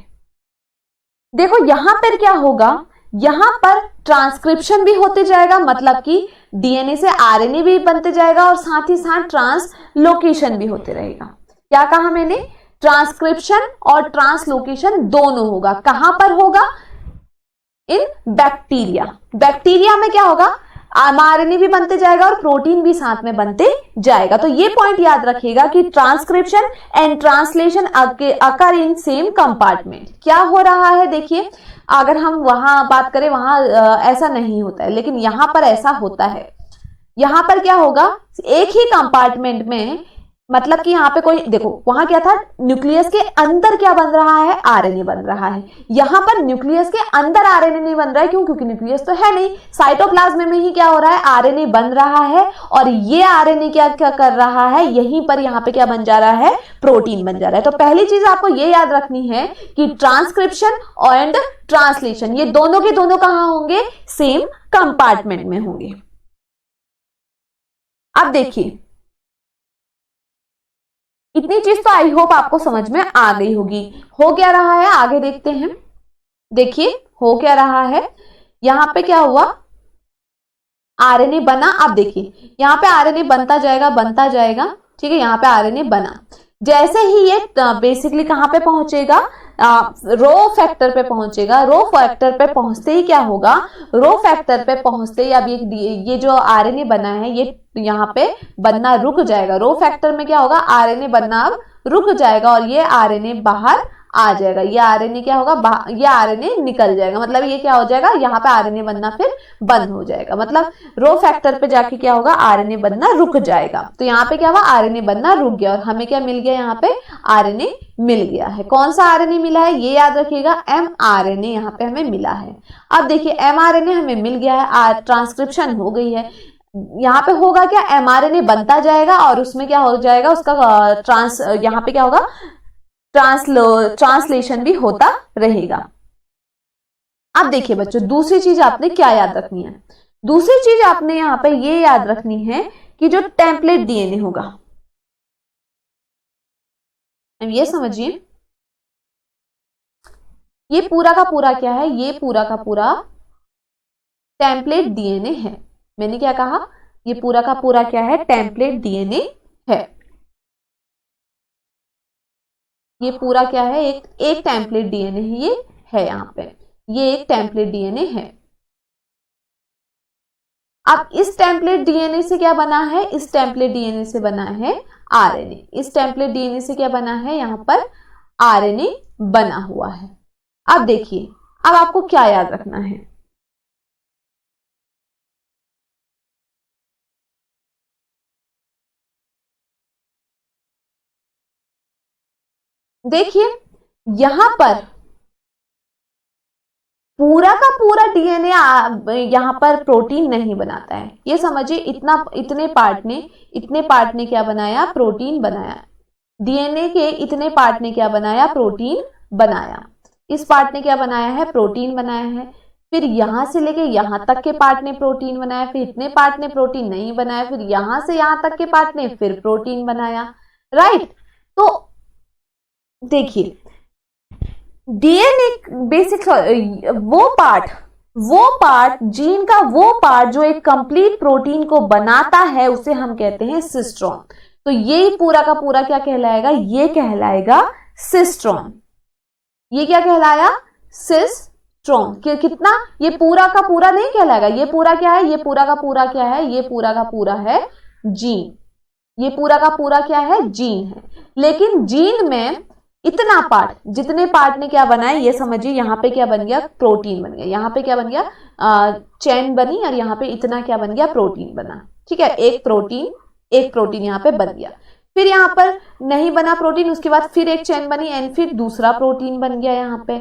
देखो यहाँ पर क्या होगा, यहाँ पर ट्रांसक्रिप्शन भी होते जाएगा, मतलब कि डीएनए से आरएनए भी बनते जाएगा और साथ ही साथ ट्रांसलोकेशन भी होते रहेगा। क्या कहा मैंने, ट्रांसक्रिप्शन और ट्रांसलोकेशन दोनों होगा। कहां पर होगा, इन बैक्टीरिया में क्या होगा, आरएनए भी बनते जाएगा और प्रोटीन भी साथ में बनते जाएगा। तो ये पॉइंट याद रखिएगा कि transcription and translation occur in same compartment. क्या हो रहा है, देखिए अगर हम वहां बात करें वहां ऐसा नहीं होता है, लेकिन यहां पर ऐसा होता है। यहां पर क्या होगा, एक ही कंपार्टमेंट में, मतलब कि यहाँ पे कोई देखो, वहां क्या था, न्यूक्लियस के अंदर क्या बन रहा है, आरएनए बन रहा है। यहां पर न्यूक्लियस के अंदर आरएनए नहीं बन रहा है, क्यों, क्योंकि न्यूक्लियस तो है नहीं, साइटोप्लाज्म में ही क्या हो रहा है, आरएनए बन रहा है। और ये आरएनए क्या क्या कर रहा है, यहीं पर यहाँ पे क्या बन जा रहा है, प्रोटीन बन जा रहा है। तो पहली चीज आपको ये याद रखनी है कि ट्रांसक्रिप्शन एंड ट्रांसलेशन ये दोनों के दोनों कहां होंगे, सेम कंपार्टमेंट में होंगे। अब देखिए इतनी चीज तो आई होप आपको समझ में आ गई होगी। हो क्या रहा है, आगे देखते हैं। देखिए हो क्या रहा है, यहाँ पे क्या हुआ, आरएनए बना। अब देखिए यहाँ पे आरएनए बनता जाएगा, ठीक है, यहाँ पे आरएनए बना। जैसे ही ये बेसिकली कहाँ पे पहुंचेगा, रो फैक्टर पे पहुंचेगा। रो फैक्टर पे पहुंचते ही क्या होगा, रो फैक्टर पे पहुंचते ही अब ये जो आरएनए बना है ये यहाँ पे बनना रुक जाएगा। रो फैक्टर में क्या होगा, आरएनए बनना अब रुक जाएगा और ये आरएनए बाहर आ जाएगा। ये आरएनए क्या होगा, ये आरएनए निकल जाएगा, मतलब ये क्या हो जाएगा, यहाँ पे आरएनए बनना फिर बंद हो जाएगा। मतलब रो फैक्टर पे जाके क्या होगा, आरएनए बनना रुक जाएगा। तो यहाँ पे क्या हुआ, आरएनए बनना रुक गया और हमें क्या मिल गया, यहाँ पे आरएनए मिल गया है। कौन सा आरएनए मिला है, ये याद रखिएगा, एमआरएनए यहाँ पे हमें मिला है। अब देखिए एमआरएनए हमें मिल गया है, ट्रांसक्रिप्शन हो गई है। यहाँ पे होगा क्या, एमआरएनए बनता जाएगा और उसमें क्या हो जाएगा, उसका यहाँ पे क्या होगा, ट्रांसलेशन भी होता रहेगा। अब देखिए बच्चों, दूसरी चीज आपने क्या याद रखनी है, दूसरी चीज आपने यहाँ पे ये याद रखनी है कि जो टेम्पलेट डीएनए होगा, ये समझिए, ये पूरा का पूरा क्या है, ये पूरा का पूरा टेम्पलेट डीएनए है। मैंने क्या कहा, ये पूरा का पूरा क्या है, टेम्पलेट डीएनए है। ये पूरा क्या है, एक टेम्पलेट डीएनए है, ये है यहाँ पे, ये एक टेम्पलेट डीएनए है। अब इस टेम्पलेट डीएनए से क्या बना है, इस टेम्पलेट डीएनए से बना है आरएनए। इस टेम्पलेट डीएनए से क्या बना है, यहाँ पर आरएनए बना हुआ है। अब देखिए, अब आपको क्या याद रखना है, देखिए यहां पर पूरा का पूरा डीएनए यहाँ पर प्रोटीन नहीं बनाता है, ये समझिए। इतने पार्ट ने क्या बनाया, प्रोटीन बनाया। डीएनए के इतने पार्ट ने क्या बनाया, प्रोटीन बनाया। इस पार्ट ने क्या बनाया है, प्रोटीन बनाया है। फिर यहां से लेके यहां तक के पार्ट ने प्रोटीन बनाया, फिर इतने पार्ट ने प्रोटीन नहीं बनाया, फिर यहां से यहां तक के पार्ट ने फिर प्रोटीन बनाया, राइट। तो देखिए डीएनए बेसिक वो पार्ट जीन का वो पार्ट जो एक कंप्लीट प्रोटीन को बनाता है उसे हम कहते हैं सिस्ट्रॉन। तो ये पूरा का पूरा क्या कहलाएगा, ये कहलाएगा सिस्ट्रॉन। ये क्या कहलाया, सिस्ट्रॉन। कितना, ये पूरा का पूरा नहीं कहलाएगा, ये पूरा क्या है, ये पूरा का पूरा क्या है, ये पूरा का पूरा है जीन। ये पूरा का पूरा क्या है, जीन है। लेकिन जीन में इतना पार्ट, जितने पार्ट ने क्या बनाया, ये समझिए, यहाँ पे क्या बन गया, प्रोटीन बन गया। यहाँ पे क्या बन गया, चेन बनी और यहाँ पे इतना क्या बन गया, प्रोटीन बना, ठीक है। एक प्रोटीन यहाँ पे बन गया। फिर यहाँ पर नहीं बना प्रोटीन, उसके बाद फिर एक चेन बनी एंड फिर दूसरा प्रोटीन बन गया यहाँ पे।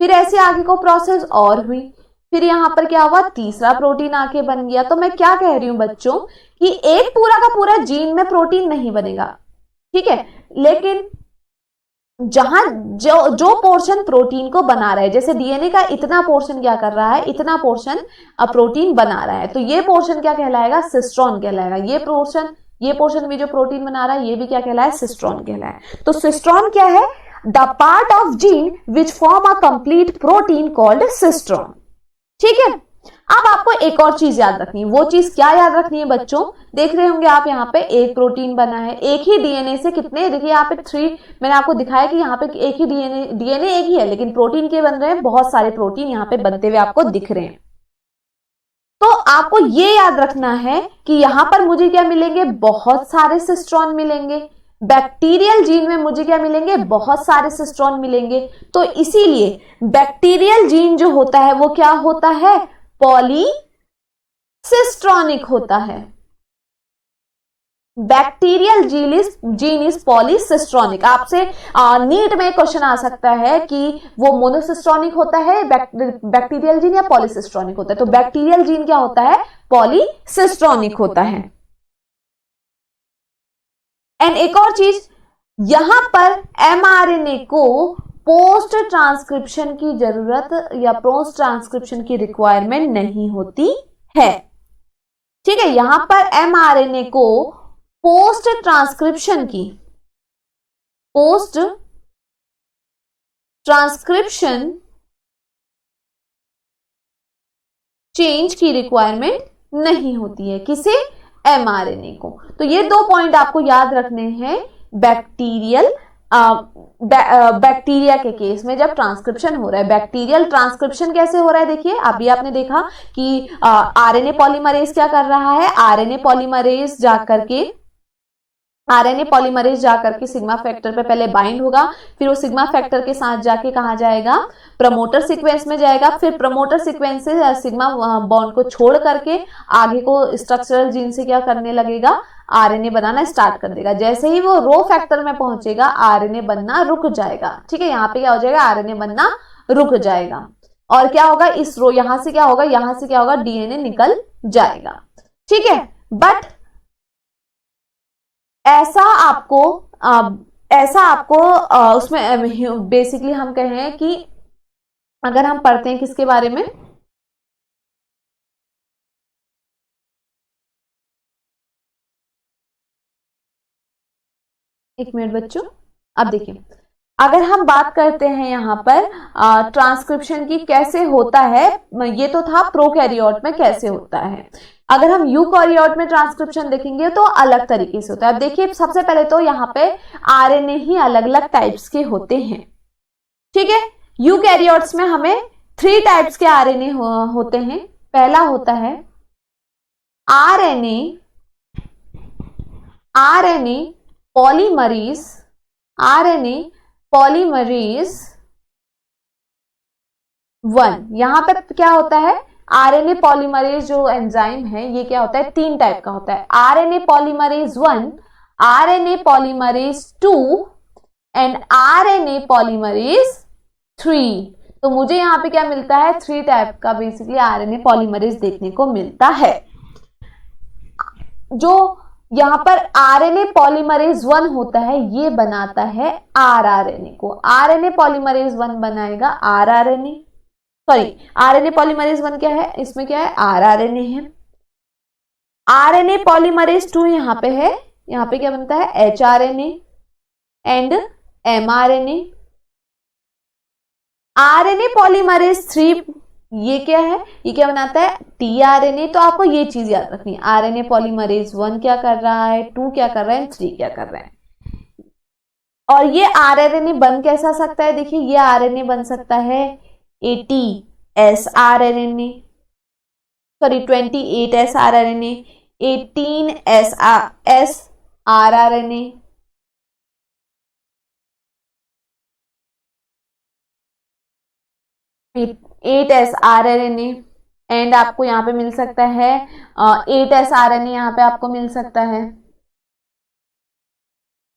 फिर ऐसे आगे को प्रोसेस और हुई, फिर यहाँ पर क्या हुआ, तीसरा प्रोटीन आके बन गया। तो मैं क्या कह रही हूं बच्चों कि एक पूरा का पूरा जीन में प्रोटीन नहीं बनेगा, ठीक है, लेकिन जहां जो पोर्शन प्रोटीन को बना रहा है, जैसे डीएनए का इतना पोर्शन क्या कर रहा है, इतना पोर्शन प्रोटीन बना रहा है, तो ये पोर्शन क्या कहलाएगा, सिस्ट्रॉन कहलाएगा। ये पोर्शन भी जो प्रोटीन बना रहा है ये भी क्या कहलाए, सिस्ट्रॉन कहलाए। तो सिस्ट्रॉन क्या है, the part of gene which form a complete protein called cistron, ठीक है। अब आपको एक और चीज याद रखनी है, वो चीज क्या याद रखनी है बच्चों, देख रहे होंगे आप यहाँ पे एक प्रोटीन बना है, एक ही डीएनए से कितने, देखिए यहाँ पे 3, मैंने आपको दिखाया कि यहाँ पे एक ही डीएनए एक ही है, लेकिन प्रोटीन के बन रहे हैं, बहुत सारे प्रोटीन यहाँ पे बनते हुए आपको दिख रहे हैं। तो आपको ये याद रखना है कि यहां पर मुझे क्या मिलेंगे, बहुत सारे सिस्ट्रॉन मिलेंगे। बैक्टीरियल जीन में मुझे क्या मिलेंगे, बहुत सारे सिस्ट्रॉन मिलेंगे। तो इसीलिए बैक्टीरियल जीन जो होता है वो क्या होता है, पॉलीसिस्ट्रॉनिक होता है। Bacterial gene is polycistronic. आपसे नीट में क्वेश्चन आ सकता है कि वो मोनोसिस्ट्रॉनिक होता है बैक्टीरियल जीन या पॉलीसिस्ट्रॉनिक होता है। तो बैक्टीरियल जीन क्या होता है, पॉलीसिस्ट्रॉनिक होता है। एंड एक और चीज, यहां पर एमआरएनए को पोस्ट ट्रांसक्रिप्शन की जरूरत या पोस्ट ट्रांसक्रिप्शन की रिक्वायरमेंट नहीं होती है, ठीक है। यहां पर एमआरएनए को पोस्ट ट्रांसक्रिप्शन चेंज की रिक्वायरमेंट नहीं होती है, किसे, mRNA को। तो ये 2 पॉइंट आपको याद रखने हैं बैक्टीरिया के केस में जब ट्रांसक्रिप्शन हो रहा है। बैक्टीरियल ट्रांसक्रिप्शन कैसे हो रहा है, देखिए अभी आपने देखा कि आरएनए पॉलीमरेज क्या कर रहा है, आरएनए पॉलीमरेज जाकर के सिग्मा फैक्टर पे पहले बाइंड होगा, फिर वो सिग्मा फैक्टर के साथ जाके कहा जाएगा, प्रमोटर सीक्वेंस में जाएगा, फिर प्रमोटर सीक्वेंस से सिग्मा बॉन्ड को छोड़ करके आगे को स्ट्रक्चरल जीन से क्या करने लगेगा, आरएनए बनाना स्टार्ट कर देगा। जैसे ही वो रो फैक्टर में पहुंचेगा आरएनए बनना रुक जाएगा। ठीक है, यहाँ पे क्या हो जाएगा, आरएनए बनना रुक जाएगा। और क्या होगा, इस रो यहां से क्या होगा, डीएनए निकल जाएगा। ठीक है, बट ऐसा आपको उसमें बेसिकली हम कहें कि अगर हम पढ़ते हैं किसके बारे में, एक मिनट बच्चों, अब देखिए अगर हम बात करते हैं यहाँ पर ट्रांसक्रिप्शन की कैसे होता है, ये तो था प्रोकैरियोट में कैसे होता है। अगर हम यूकैरियोट में ट्रांसक्रिप्शन देखेंगे तो अलग तरीके से होता है। अब देखिए सबसे पहले तो यहाँ पे आरएनए ही अलग अलग टाइप्स के होते हैं। ठीक है, यूकैरियोट्स में हमें 3 टाइप्स के आरएनए होते हैं। पहला होता है आरएनए पॉलीमरेज, पॉलीमरेज 1। यहां पर क्या होता है, आरएनए पॉलीमरेज जो एंजाइम है ये क्या होता है, 3 टाइप का होता है, RNA polymerase 1, RNA polymerase 2 and RNA polymerase 3। तो मुझे यहाँ पे क्या मिलता है, 3 टाइप का बेसिकली आरएनए पॉलीमरेज देखने को मिलता है। जो यहां पर आरएनए पॉलीमरेज 1 होता है ये बनाता है आरआरएनए को। आरएनए पॉलीमरेज 1 बनाएगा आरआरएनए, सॉरी आरएनए पॉलीमरेज 1 क्या है, इसमें क्या है, आरआरएनए है। आरएनए पॉलीमरेज 2 यहाँ पे है, यहाँ पे क्या बनता है, एचआरएनए एंड एमआरएनए। आरएनए पॉलीमरेज 3 ये क्या है, ये क्या बनाता है, टीआरएनए। तो आपको ये चीज याद रखनी है, आरएनए पॉलीमरेज 1 क्या कर रहा है, 2 क्या कर रहा है, 3 क्या कर रहा है। और ये आरआरएनए बन कैसा सकता है, देखिए ये आरएनए बन सकता है 80S rRNA, sorry 28S rRNA, 18S rRNA, 8S rRNA and आपको यहाँ पे मिल सकता है 8S आरएनए, यहाँ पे आपको मिल सकता है।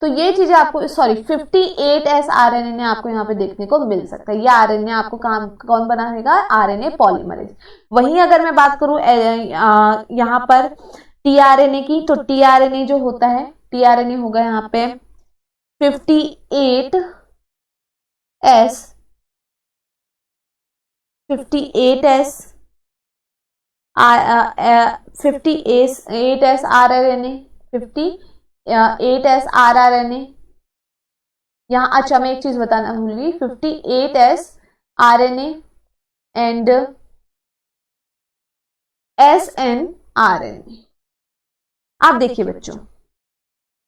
तो ये चीजें आपको, सॉरी 58S आरएनए आपको यहाँ पे देखने को मिल सकता है। ये आरएनए आपको कौन बनाएगा, आरएनए पॉलीमरेज। वहीं अगर मैं बात करूं यहाँ पर टीआरएनए की, तो टीआरएनए जो होता है, टीआरएनए होगा यहाँ पे 58S 58S rRNA, 58S rRNA. यहाँ अच्छा मैं एक चीज बताना भूल गई, 58S RNA and SN RNA. आप देखिए बच्चों,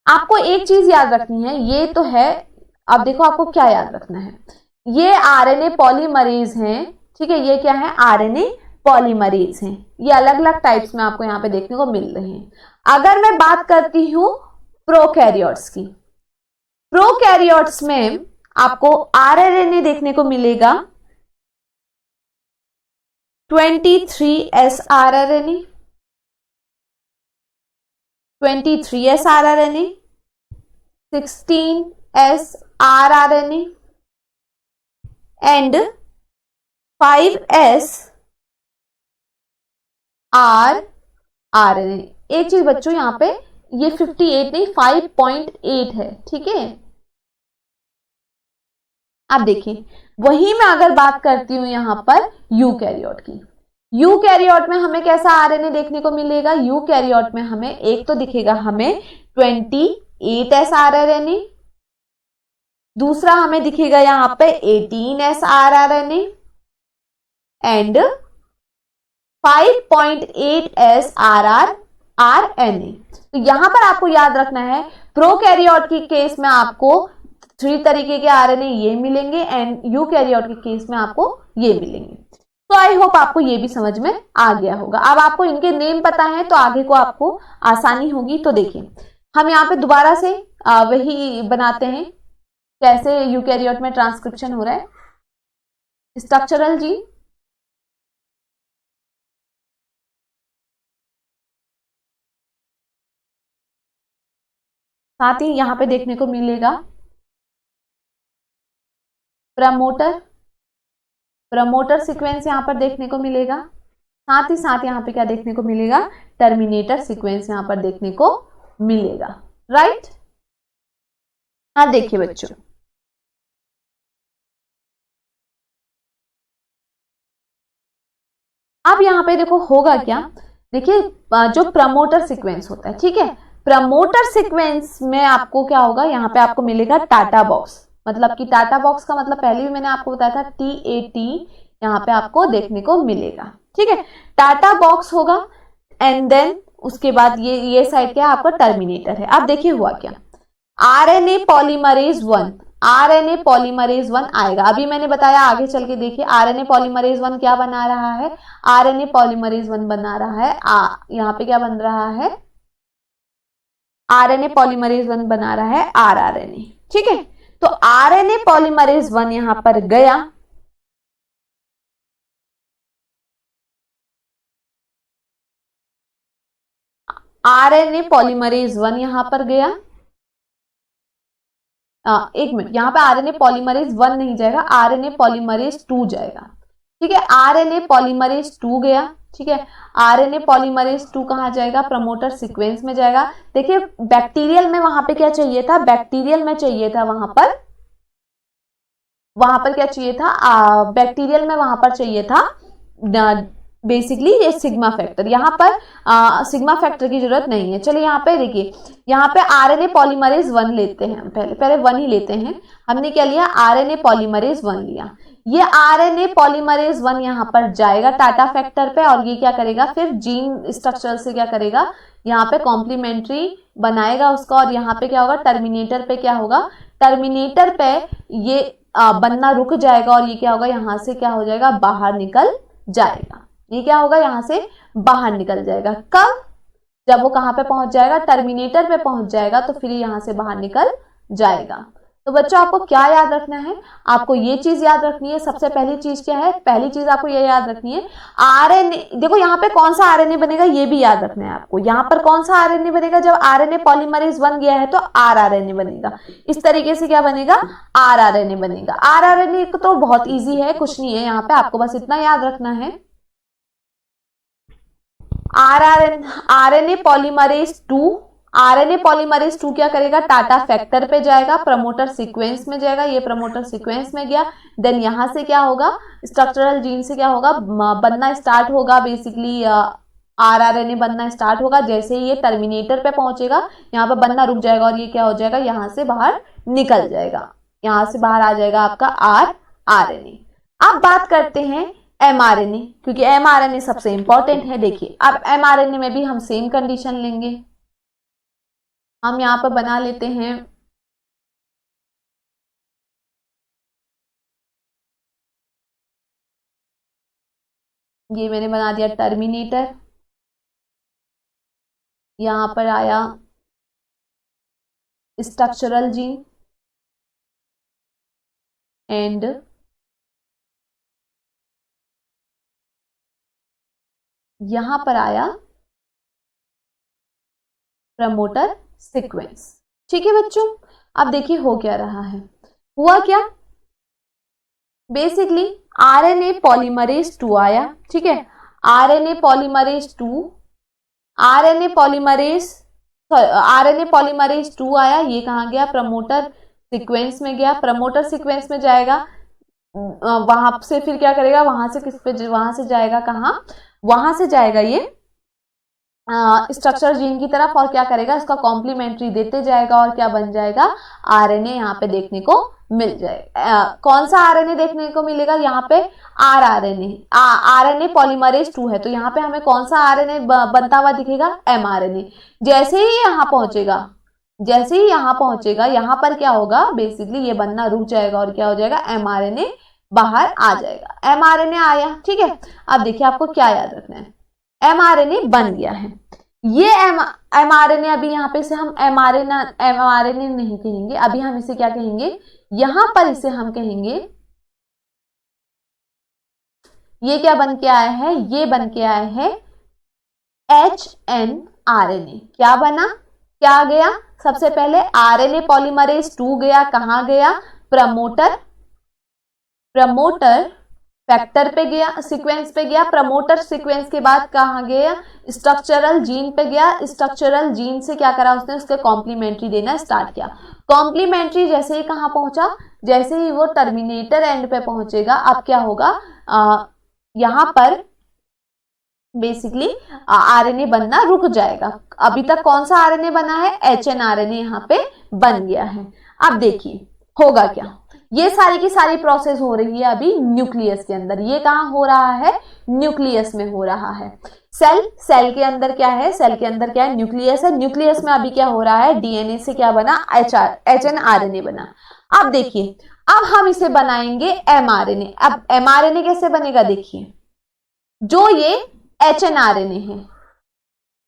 आपको एक चीज याद रखनी है, ये तो है, अब देखो आपको क्या याद रखना है, ये आरएनए पॉलीमरेज हैं। ठीक है, ये क्या है, आरएनए पॉलीमरेज हैं। ये अलग अलग टाइप्स में आपको यहाँ पे देखने को मिल रहे हैं। अगर मैं बात करती हूं प्रोकैरियोट्स की, प्रोकैरियोट्स में आपको आरआरएनए देखने को मिलेगा 23S rRNA, 23S rRNA, 16S rRNA and 5S rRNA. एक चीज बच्चों यहाँ पे ये 58 नहीं 5.8 है। ठीक है, अब देखिए वही मैं अगर बात करती हूं यहां पर यूकैरियोट की, यूकैरियोट में हमें कैसा आरएनए देखने को मिलेगा, यूकैरियोट में हमें एक तो दिखेगा हमें 28S आरआरएनए, दूसरा हमें दिखेगा यहां पे 18S rRNA and 5.8s rRNA। तो यहां पर आपको याद रखना है प्रोकैरियोट के केस में आपको 3 तरीके के आरएनए ये मिलेंगे एंड यूकैरियोट के केस में आपको ये मिलेंगे। तो आई होप आपको ये भी समझ में आ गया होगा। अब आपको इनके नेम पता है तो आगे को आपको आसानी होगी। तो देखिए हम यहाँ पे दोबारा से वही बनाते हैं कैसे यूकैरियोट में ट्रांसक्रिप्शन हो रहा है। स्ट्रक्चरल जीन, साथ ही यहां पे देखने को मिलेगा प्रमोटर सीक्वेंस यहां पर देखने को मिलेगा। साथ यहां पे क्या देखने को मिलेगा, टर्मिनेटर सीक्वेंस यहां पर देखने को मिलेगा। राइट। हाँ देखिए बच्चों, अब यहां पे देखो होगा क्या, देखिए जो प्रमोटर सीक्वेंस होता है, ठीक है, प्रमोटर सीक्वेंस में आपको क्या होगा, यहाँ पे आपको मिलेगा टाटा बॉक्स। मतलब कि टाटा बॉक्स का मतलब पहले भी मैंने आपको बताया था TAT यहाँ पे आपको देखने को मिलेगा। ठीक है, टाटा बॉक्स होगा एंड देन उसके बाद ये साइड क्या आपका टर्मिनेटर है। अब देखिए हुआ क्या, RNA पॉलीमरेज 1 आएगा। अभी मैंने बताया, आगे चल के देखिए RNA पॉलीमरेज 1 क्या बना रहा है, RNA पॉलीमरेज 1 बना रहा है, यहाँ पे क्या बन रहा है, RNA पॉलीमरेज 1 बना रहा है rRNA। ठीक है, तो RNA पॉलीमरेज 1 यहां पर गया, RNA पॉलीमरेज 1 यहां पर गया। एक मिनट, यहां पे RNA पॉलीमरेज 1 नहीं जाएगा, RNA पॉलीमरेज 2 जाएगा। ठीक है, RNA पॉलीमरेज 2 गया। ठीक है, RNA पॉलीमरेज 2 कहां जाएगा, प्रमोटर सीक्वेंस में जाएगा। देखिए बैक्टीरियल में वहां पे क्या चाहिए था, बैक्टीरियल में चाहिए था वहां पर क्या चाहिए था, बैक्टीरियल में वहां पर चाहिए था बेसिकली ये सिग्मा फैक्टर। यहाँ पर सिग्मा फैक्टर की जरूरत नहीं है। चलिए यहाँ पे देखिए, यहाँ पे RNA पॉलीमरेज 1 लेते हैं हम, पहले 1 ही लेते हैं। हमने क्या लिया, RNA पॉलीमरेज 1 लिया। ये RNA पॉलीमरेज 1 यहाँ पर जाएगा टाटा फैक्टर पे और ये क्या करेगा, फिर जीन स्ट्रक्चर से क्या करेगा, यहाँ पे कॉम्प्लीमेंट्री बनाएगा उसका, और यहाँ पे क्या होगा, टर्मिनेटर पे क्या होगा, टर्मिनेटर पे ये बनना रुक जाएगा और ये क्या होगा, यहाँ से क्या हो जाएगा, बाहर निकल जाएगा। ये क्या होगा, यहाँ से बाहर निकल जाएगा। कब, जब वो कहाँ पे पहुंच जाएगा, टर्मिनेटर पे पहुंच जाएगा, तो फिर यहाँ से बाहर निकल जाएगा। तो बच्चों आपको क्या याद रखना है, आपको ये चीज याद रखनी है। सबसे पहली चीज क्या है, पहली चीज आपको ये याद रखनी है, RNA, देखो यहाँ पे कौन सा RNA बनेगा ये भी याद रखना है आपको। यहाँ पर कौन सा RNA बनेगा, जब RNA पॉलीमरेज 1 गया है तो rRNA बनेगा। इस तरीके से क्या बनेगा, rRNA बनेगा। rRNA तो बहुत ईजी है, कुछ नहीं है यहाँ पे, आपको बस इतना याद रखना है, RNA पॉलीमरेज 2 क्या करेगा, टाटा फैक्टर पे जाएगा, प्रमोटर सीक्वेंस में जाएगा। ये प्रमोटर सीक्वेंस में गया, देन यहां से क्या होगा, स्ट्रक्चरल जीन से क्या होगा, बनना स्टार्ट होगा, बेसिकली rRNA बनना स्टार्ट होगा। जैसे ही ये टर्मिनेटर पे पहुंचेगा, यहाँ पे बनना रुक जाएगा और ये क्या हो जाएगा, यहाँ से बाहर निकल जाएगा, यहाँ से बाहर आ जाएगा आपका rRNA। अब बात करते हैं mRNA, क्योंकि mRNA सबसे इंपॉर्टेंट है। देखिए अब mRNA में भी हम सेम कंडीशन लेंगे, हम यहाँ पर बना लेते हैं ये मैंने बना दिया टर्मिनेटर, यहाँ पर आया स्ट्रक्चरल जीन एंड यहां पर आया प्रमोटर सीक्वेंस। ठीक है बच्चों, अब देखिए हो क्या रहा है, हुआ क्या, बेसिकली RNA पॉलीमरेज 2 आया। ठीक है, RNA पॉलीमरेज 2 आया, ये कहाँ गया, प्रमोटर सीक्वेंस में गया। प्रमोटर सीक्वेंस में जाएगा, वहां से फिर क्या करेगा, वहां से किस पे, वहां से जाएगा कहाँ, वहां से जाएगा ये स्ट्रक्चर जीन की तरफ और क्या करेगा, इसका कॉम्प्लीमेंट्री देते जाएगा और क्या बन जाएगा, आरएनए यहाँ पे देखने को मिल जाएगा। कौन सा आरएनए देखने को मिलेगा, यहाँ पे आरएनए, आरएनए पॉलीमरेज 2 है, तो यहाँ पे हमें कौन सा आरएनए बनता हुआ दिखेगा, एमआरएनए। जैसे ही यहाँ पहुंचेगा, जैसे ही यहाँ पहुंचेगा, यहाँ पर क्या होगा, बेसिकली ये बनना रुक जाएगा और क्या हो जाएगा, एमआरएनए बाहर आ जाएगा। एमआरएनए आया, ठीक है। अब देखिए आपको क्या याद रखना है, एमआरएनए बन गया है। ये एमआरएनए अभी यहाँ पे से हम एमआरएनए नहीं कहेंगे, अभी हम इसे क्या कहेंगे, यहां पर इसे हम कहेंगे, ये क्या बन के आया है, ये बन के आया है HNRNA। क्या बना, क्या गया, सबसे पहले आरएनए पॉलीमरेज 2 गया, कहां गया, प्रमोटर फैक्टर पे गया, सीक्वेंस पे गया, प्रमोटर सीक्वेंस के बाद कहां गया, स्ट्रक्चरल जीन पे गया, स्ट्रक्चरल जीन से क्या करा उसने, उसके कॉम्प्लीमेंट्री देना स्टार्ट किया। कॉम्प्लीमेंट्री जैसे ही कहां पहुंचा, जैसे ही वो टर्मिनेटर एंड पे पहुंचेगा, अब क्या होगा, यहां पर बेसिकली आरएनए बनना रुक जाएगा। अभी तक कौन सा आरएनए बना है, HNRNA यहाँ पे बन गया है। अब देखिए होगा क्या, ये सारी की सारी प्रोसेस हो रही है अभी न्यूक्लियस के अंदर। ये कहां हो रहा है, न्यूक्लियस में हो रहा है। सेल के अंदर क्या है, सेल के अंदर क्या है, न्यूक्लियस है। न्यूक्लियस में अभी क्या हो रहा है, डीएनए से क्या बना, HNRNA बना। अब देखिए, अब हम इसे बनाएंगे mRNA। अब mRNA कैसे बनेगा, देखिए, जो ये HNRNA है,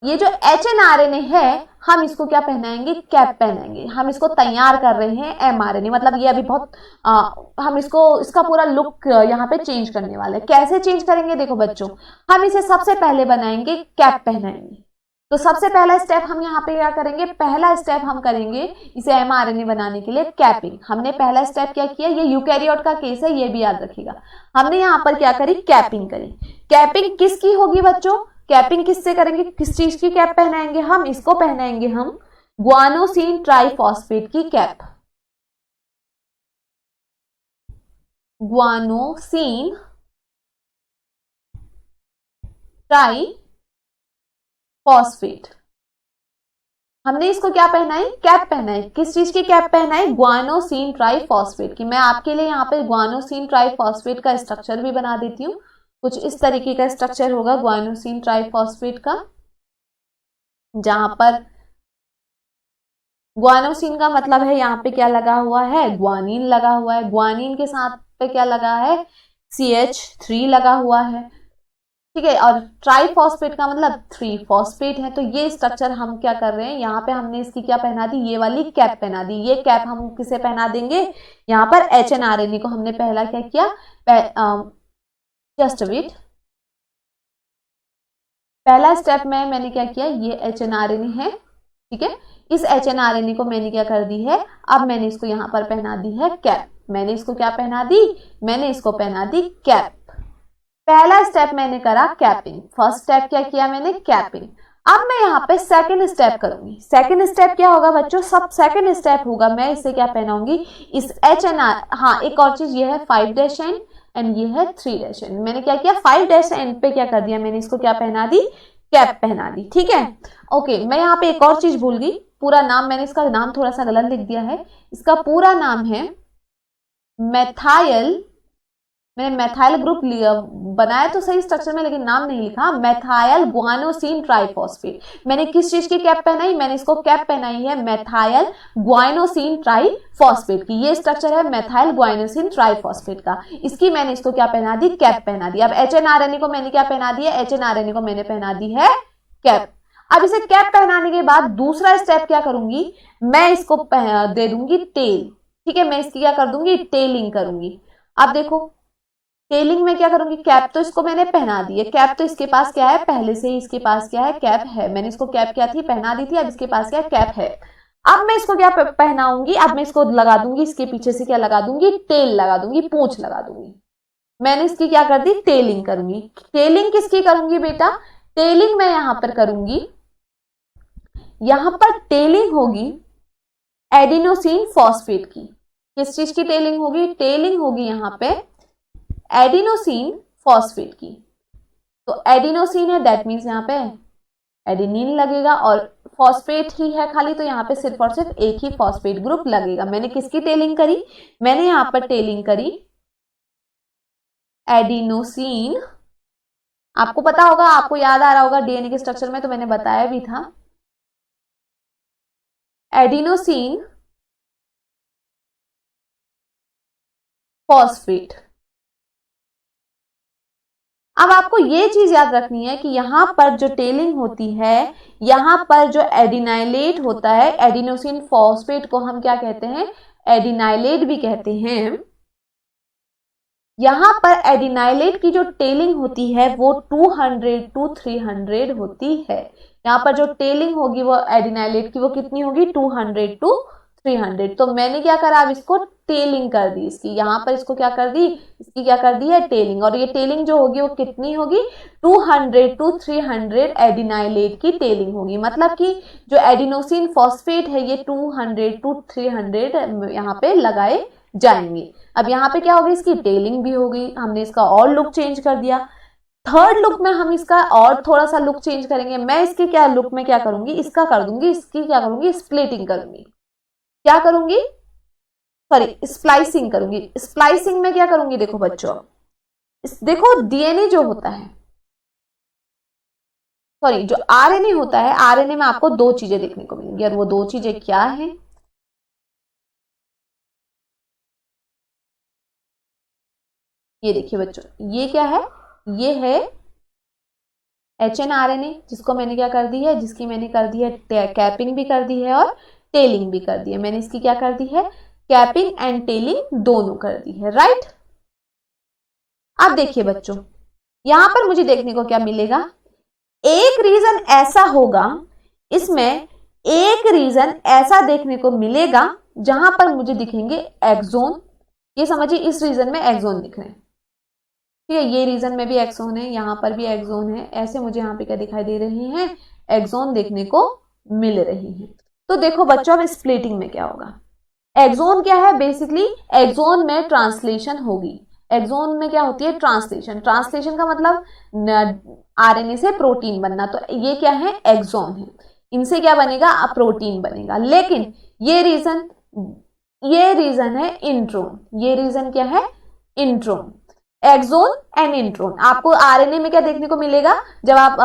ये जो HNRNA है, हम इसको क्या पहनाएंगे, कैप पहनाएंगे। हम इसको तैयार कर रहे हैं mRNA, मतलब ये अभी बहुत हम इसका पूरा लुक यहाँ पे चेंज करने वाले हैं। कैसे चेंज करेंगे, देखो बच्चों, हम इसे सबसे पहले बनाएंगे, कैप पहनाएंगे। तो सबसे पहला स्टेप हम यहाँ पे क्या करेंगे, पहला स्टेप हम करेंगे इसे mRNA बनाने के लिए कैपिंग। हमने पहला स्टेप क्या किया, ये यूकैरियोट का केस है, ये भी याद रखिएगा। हमने यहाँ पर क्या करी, कैपिंग करी। कैपिंग किसकी होगी बच्चों, कैपिंग किससे करेंगे, किस चीज की कैप पहनाएंगे हम, इसको पहनाएंगे हम ग्वानोसिन ट्राइफॉस्फेट की कैप। ग्वानोसिन ट्राइफॉस्फेट, हमने इसको क्या पहनाई, कैप पहनाई। किस चीज की कैप पहनाई, ग्वानोसिन ट्राइफॉस्फेट की। मैं आपके लिए यहाँ पे ग्वानोसिन ट्राइफॉस्फेट का स्ट्रक्चर भी बना देती हूँ। कुछ इस तरीके का स्ट्रक्चर होगा ग्वानोसिन ट्राइफॉस्फेट का, जहां पर ग्वानोसिन का मतलब है यहाँ पे क्या लगा हुआ है, ग्वानिन लगा हुआ है। ग्वानिन के साथ पे क्या लगा है, CH3 लगा हुआ है, ठीक है। और ट्राइफॉस्फेट का मतलब 3 फॉस्फेट है। तो ये स्ट्रक्चर हम क्या कर रहे हैं, यहाँ पे हमने इसकी क्या पहना दी, ये वाली कैप पहना दी। ये कैप हम किसे पहना देंगे, यहाँ पर HNRNA को। हमने पहला क्या किया, जस्ट वेट, पहला स्टेप में मैंने क्या किया, ये HNRNA है, ठीक है। इस HNRNA को मैंने क्या कर दी है, अब मैंने इसको यहाँ पर पहना दी है कैप। मैंने इसको क्या पहना दी, मैंने इसको पहना दी कैप। पहला स्टेप मैंने करा कैपिंग, फर्स्ट स्टेप क्या किया मैंने, कैपिंग। अब मैं यहाँ पे सेकंड स्टेप करूंगी। सेकंड स्टेप क्या होगा बच्चों, सब सेकंड स्टेप होगा, मैं इसे क्या पहनाऊंगी, इस हाँ एक और चीज ये है 5' एंड ये है 3' एंड। मैंने क्या किया, 5' एंड पे क्या कर दिया, मैंने इसको क्या पहना दी, कैप पहना दी, ठीक है। ओके, मैं यहाँ पे एक और चीज भूल गई, पूरा नाम, मैंने इसका नाम थोड़ा सा गलत लिख दिया है। इसका पूरा नाम है मैथाइल, मैंने मैथाइल ग्रुप बनाया तो सही स्ट्रक्चर में, लेकिन नाम नहीं लिखा, मैथाइल ग्वानोसिन ट्राइफॉस्फेट। मैंने किस चीज की कैप पहनाई, मैंने इसको कैप पहनाई है मैथाइल ग्वानोसिन ट्राइफॉस्फेट की। ये स्ट्रक्चर है मैथाइल ग्वानोसिन ट्राइफॉस्फेट का, इसकी मैंने इसको क्या पहना दी, कैप पहना दी। अब HNRNA को मैंने क्या पहना दी है, HNRNA को मैंने पहना दी है कैप। अब इसे कैप पहनाने के बाद दूसरा स्टेप क्या करूंगी, मैं इसको दे दूंगी टेल, ठीक है। मैं इसकी क्या कर दूंगी, टेलिंग करूंगी। अब देखो टेलिंग में क्या करूंगी, कैप तो इसको मैंने पहना दी है, कैप तो इसके पास क्या है, पहले से ही इसके पास क्या है, कैप है। मैंने इसको कैप क्या थी, पहना दी थी, अब इसके पास क्या कैप है। अब मैं इसको क्या पहनाऊंगी, अब मैं इसको लगा दूंगी, इसके पीछे से क्या लगा दूंगी, टेल लगा दूंगी, पूंछ लगा दूंगी। मैंने इसकी क्या कर दी, टेलिंग करूंगी। टेलिंग किसकी करूंगी बेटा, टेलिंग मैं यहां पर करूंगी, यहां पर टेलिंग होगी एडिनोसिन फॉस्फेट की। किस चीज की टेलिंग होगी, टेलिंग होगी यहां पे एडिनोसिन फॉस्फेट की। तो एडिनोसिन है, दैट मीन्स यहाँ पे एडेनिन लगेगा और फॉस्फेट ही है खाली, तो यहाँ पे सिर्फ और सिर्फ एक ही फॉस्फेट ग्रुप लगेगा। मैंने किसकी टेलिंग करी, मैंने यहाँ पर टेलिंग करी एडिनोसिन। आपको पता होगा, आपको याद आ रहा होगा डीएनए के स्ट्रक्चर में तो मैंने बताया भी था, एडिनोसिन फॉस्फेट। अब आपको ये चीज याद रखनी है कि यहां पर जो टेलिंग होती है, यहां पर जो एडिनाइलेट होता है, एडिनोसिन फॉस्फेट को हम क्या कहते हैं, एडिनाइलेट भी कहते हैं। यहां पर एडिनाइलेट की जो टेलिंग होती है वो 200 to 300 होती है। यहां पर जो टेलिंग होगी वो एडिनाइलेट की वो कितनी होगी, 200 to 300। तो मैंने क्या करा, अब इसको टेलिंग कर दी इसकी, यहां पर इसको क्या कर दी, इसकी क्या कर दी है, टेलिंग। और ये टेलिंग जो होगी वो कितनी होगी, 200 to 300 एडिनाइलेट की टेलिंग होगी। मतलब कि जो एडिनोसिन फॉस्फेट है ये 200 to 300 यहाँ पे लगाए जाएंगे। अब यहाँ पे क्या होगी, इसकी टेलिंग भी होगी, हमने इसका और लुक चेंज कर दिया। थर्ड लुक में हम इसका और थोड़ा सा लुक चेंज करेंगे। मैं इसके क्या लुक में क्या करूंगी, इसका कर दूंगी, इसकी क्या करूंगी, स्प्लिटिंग करूंगी। क्या करूंगी, सॉरी स्प्लाइसिंग करूंगी। स्प्लाइसिंग में क्या करूंगी, देखो बच्चों, देखो डीएनए जो होता है, सॉरी जो आरएनए होता है, आरएनए में आपको दो चीजें देखने को मिलेंगी और वो दो चीजें क्या है, ये देखिए बच्चों, ये क्या है, ये है HNRNA, जिसको मैंने क्या कर दी है, जिसकी मैंने कर दी है कैपिंग भी कर दी है और टेलिंग भी कर दी है। मैंने इसकी क्या कर दी है, कैपिंग एंड टेलिंग दोनों कर दी है, राइट। अब देखिए बच्चों, यहां पर मुझे देखने को क्या मिलेगा, एक रीजन ऐसा होगा, इसमें एक रीजन ऐसा देखने को मिलेगा जहां पर मुझे दिखेंगे एक्सोन। ये समझिए इस रीजन में एक्सोन दिख रहे हैं, ठीक है, ये रीजन में भी एक्सोन है, यहां पर भी एक्सोन है, ऐसे मुझे यहाँ पे क्या दिखाई दे रहे हैं, एक्सोन देखने को मिल रही है। तो देखो बच्चों, अब स्प्लिटिंग में क्या होगा, एक्सोन क्या है, बेसिकली एक्सोन में ट्रांसलेशन होगी। एक्सोन में क्या होती है, ट्रांसलेशन। ट्रांसलेशन का मतलब आरएनए से प्रोटीन बनना, तो ये क्या है, एक्सोन है। इनसे क्या बनेगा, प्रोटीन बनेगा। लेकिन ये रीजन है इंट्रोन। ये रीजन क्या है, इंट्रोन। Exon and intron. आपको आरएनए में क्या देखने को मिलेगा, जब आप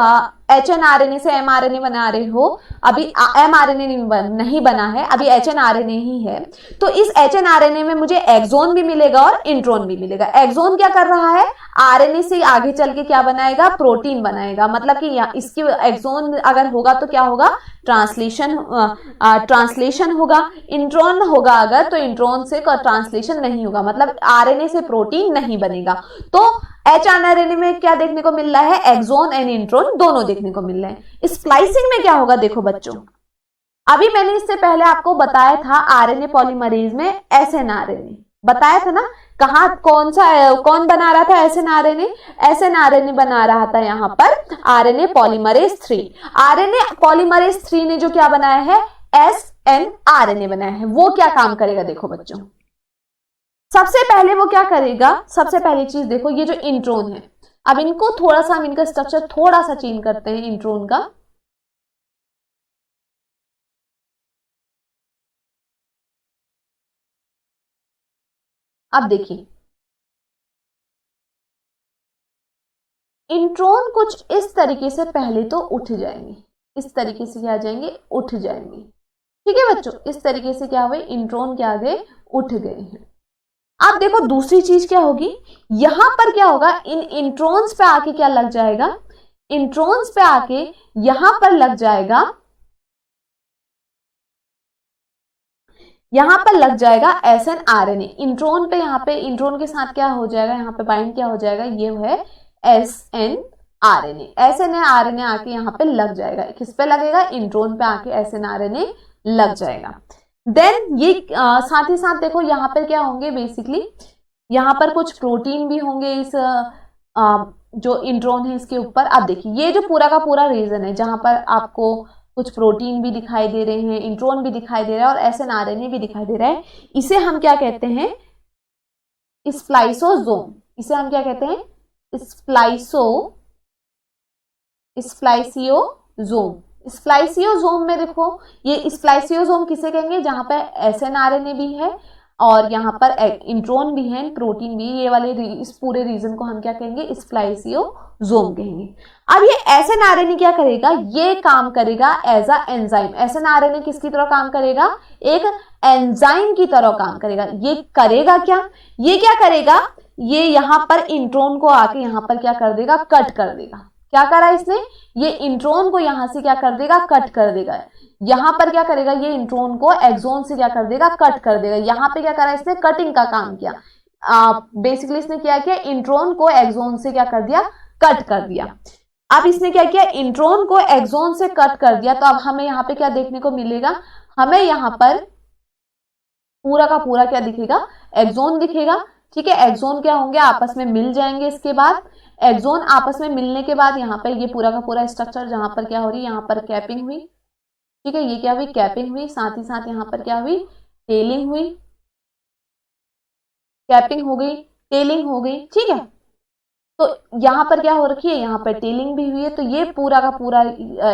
HNRNA से mRNA बना रहे हो, अभी mRNA नहीं बना है, अभी HNRNA ही है, तो इस HNRNA में मुझे एक्सोन भी मिलेगा और इंट्रोन भी मिलेगा। एक्सोन क्या कर रहा है, आरएनए से आगे चल के क्या बनाएगा, प्रोटीन बनाएगा। मतलब कि इसकी एक्सोन अगर होगा तो क्या होगा, ट्रांसलेशन होगा। इंट्रोन होगा अगर, तो इंट्रोन से ट्रांसलेशन नहीं होगा, मतलब आरएनए से प्रोटीन नहीं बनेगा। तो HNRNA में क्या देखने को मिल रहा है, एक्सोन एंड इंट्रोन दोनों देखने को मिल रहे हैं। स्प्लाइसिंग में क्या होगा, देखो बच्चों, अभी मैंने इससे पहले आपको बताया था आरएनए पॉलीमरेज में SNRNA बताया था ना, कहा कौन बना रहा था SNRNA, SNRNA बना रहा था यहाँ पर आरएनए पॉलीमरेज 3। आरएनए पॉलीमरेज 3 ने जो क्या बनाया है, SNRNA बनाया है। वो क्या काम करेगा, देखो बच्चों, सबसे पहले वो क्या करेगा, सबसे पहली चीज देखो, ये जो इंट्रोन है, अब इनको थोड़ा सा हम इनका स्ट्रक्चर थोड़ा सा चेंज करते हैं इंट्रोन का। अब देखिए, इंट्रोन कुछ इस तरीके से पहले तो उठ जाएंगे, इस तरीके से क्या आ जाएंगे, उठ जाएंगे, ठीक है बच्चों। इस तरीके से क्या हुए, इंट्रोन क्या आ गए, उठ गए हैं। अब देखो दूसरी चीज क्या होगी, यहां पर क्या होगा, इन इंट्रोन्स पे आके क्या लग जाएगा, इंट्रोन्स पे आके यहां पर लग जाएगा, यहां पर लग जाएगा SNRNA। इंट्रोन पे, यहाँ पे इंट्रोन के साथ क्या हो जाएगा, यहाँ पे बाइंड क्या हो जाएगा, ये है SNRNA। SNRNA आके यहाँ पे लग जाएगा, किस पे लगेगा, इंट्रोन पे आके SNRNA लग जाएगा। देन ये साथ ही साथ देखो यहाँ पर क्या होंगे, बेसिकली यहाँ पर कुछ प्रोटीन भी होंगे इस जो इंट्रोन है इसके ऊपर। अब देखिए, ये जो पूरा का पूरा रीजन है जहां पर आपको कुछ प्रोटीन भी दिखाई दे रहे हैं, इंट्रोन भी दिखाई दे रहा है और SNRNA भी दिखाई दे रहा है, इसे हम क्या कहते हैं, स्प्लाइसोसोम। इसे हम क्या कहते हैं, स्प्लाइसियोसोम। स्प्लाइसियोसोम। स्प्लाइसियोसोम में देखो, ये स्प्लाइसियोसोम किसे कहेंगे, जहां पे एसएनआरएनए भी है और यहाँ पर इंट्रोन भी है, प्रोटीन भी, ये वाले इस पूरे रीजन को हम क्या कहेंगे, स्प्लाइसियोसोम कहेंगे। अब ये एसएनआरएनए क्या करेगा, ये काम करेगा एज अ एंजाइम। एसएनआरएनए किसकी तरह काम करेगा, एक एंजाइम की तरह काम करेगा। ये करेगा क्या, ये क्या करेगा, ये यहां पर इंट्रोन को आके यहां पर क्या कर देगा, कट कर देगा। क्या करा इसने, ये इंट्रोन को यहां से क्या कर देगा, कट कर देगा। यहां पर क्या करेगा, ये इंट्रोन को एक्सोन से क्या कर देगा, कट कर देगा। यहां पे क्या करा इसने, कटिंग का काम किया। बेसिकली इसने क्या किया, इंट्रोन को एक्सोन से क्या कर दिया, कट कर दिया। अब इसने क्या किया, इंट्रोन को एक्सोन से कट कर दिया। तो अब हमें यहाँ पे क्या देखने को मिलेगा, हमें यहाँ पर पूरा का पूरा क्या दिखेगा, एक्सोन दिखेगा। ठीक है, एक्सोन क्या होंगे, आपस में मिल जाएंगे। इसके बाद एक्सोन आपस में मिलने के बाद यहाँ पे ये पूरा का पूरा स्ट्रक्चर, जहां पर क्या हो रही है, यहाँ पर कैपिंग हुई। ठीक है, ये क्या हुई, कैपिंग हुई। साथ ही साथ यहाँ पर क्या हुई, टेलिंग हुई। कैपिंग हो गई, टेलिंग हो गई। ठीक है, तो यहां पर क्या हो रखी है, यहाँ पर टेलिंग भी हुई है। तो ये पूरा का पूरा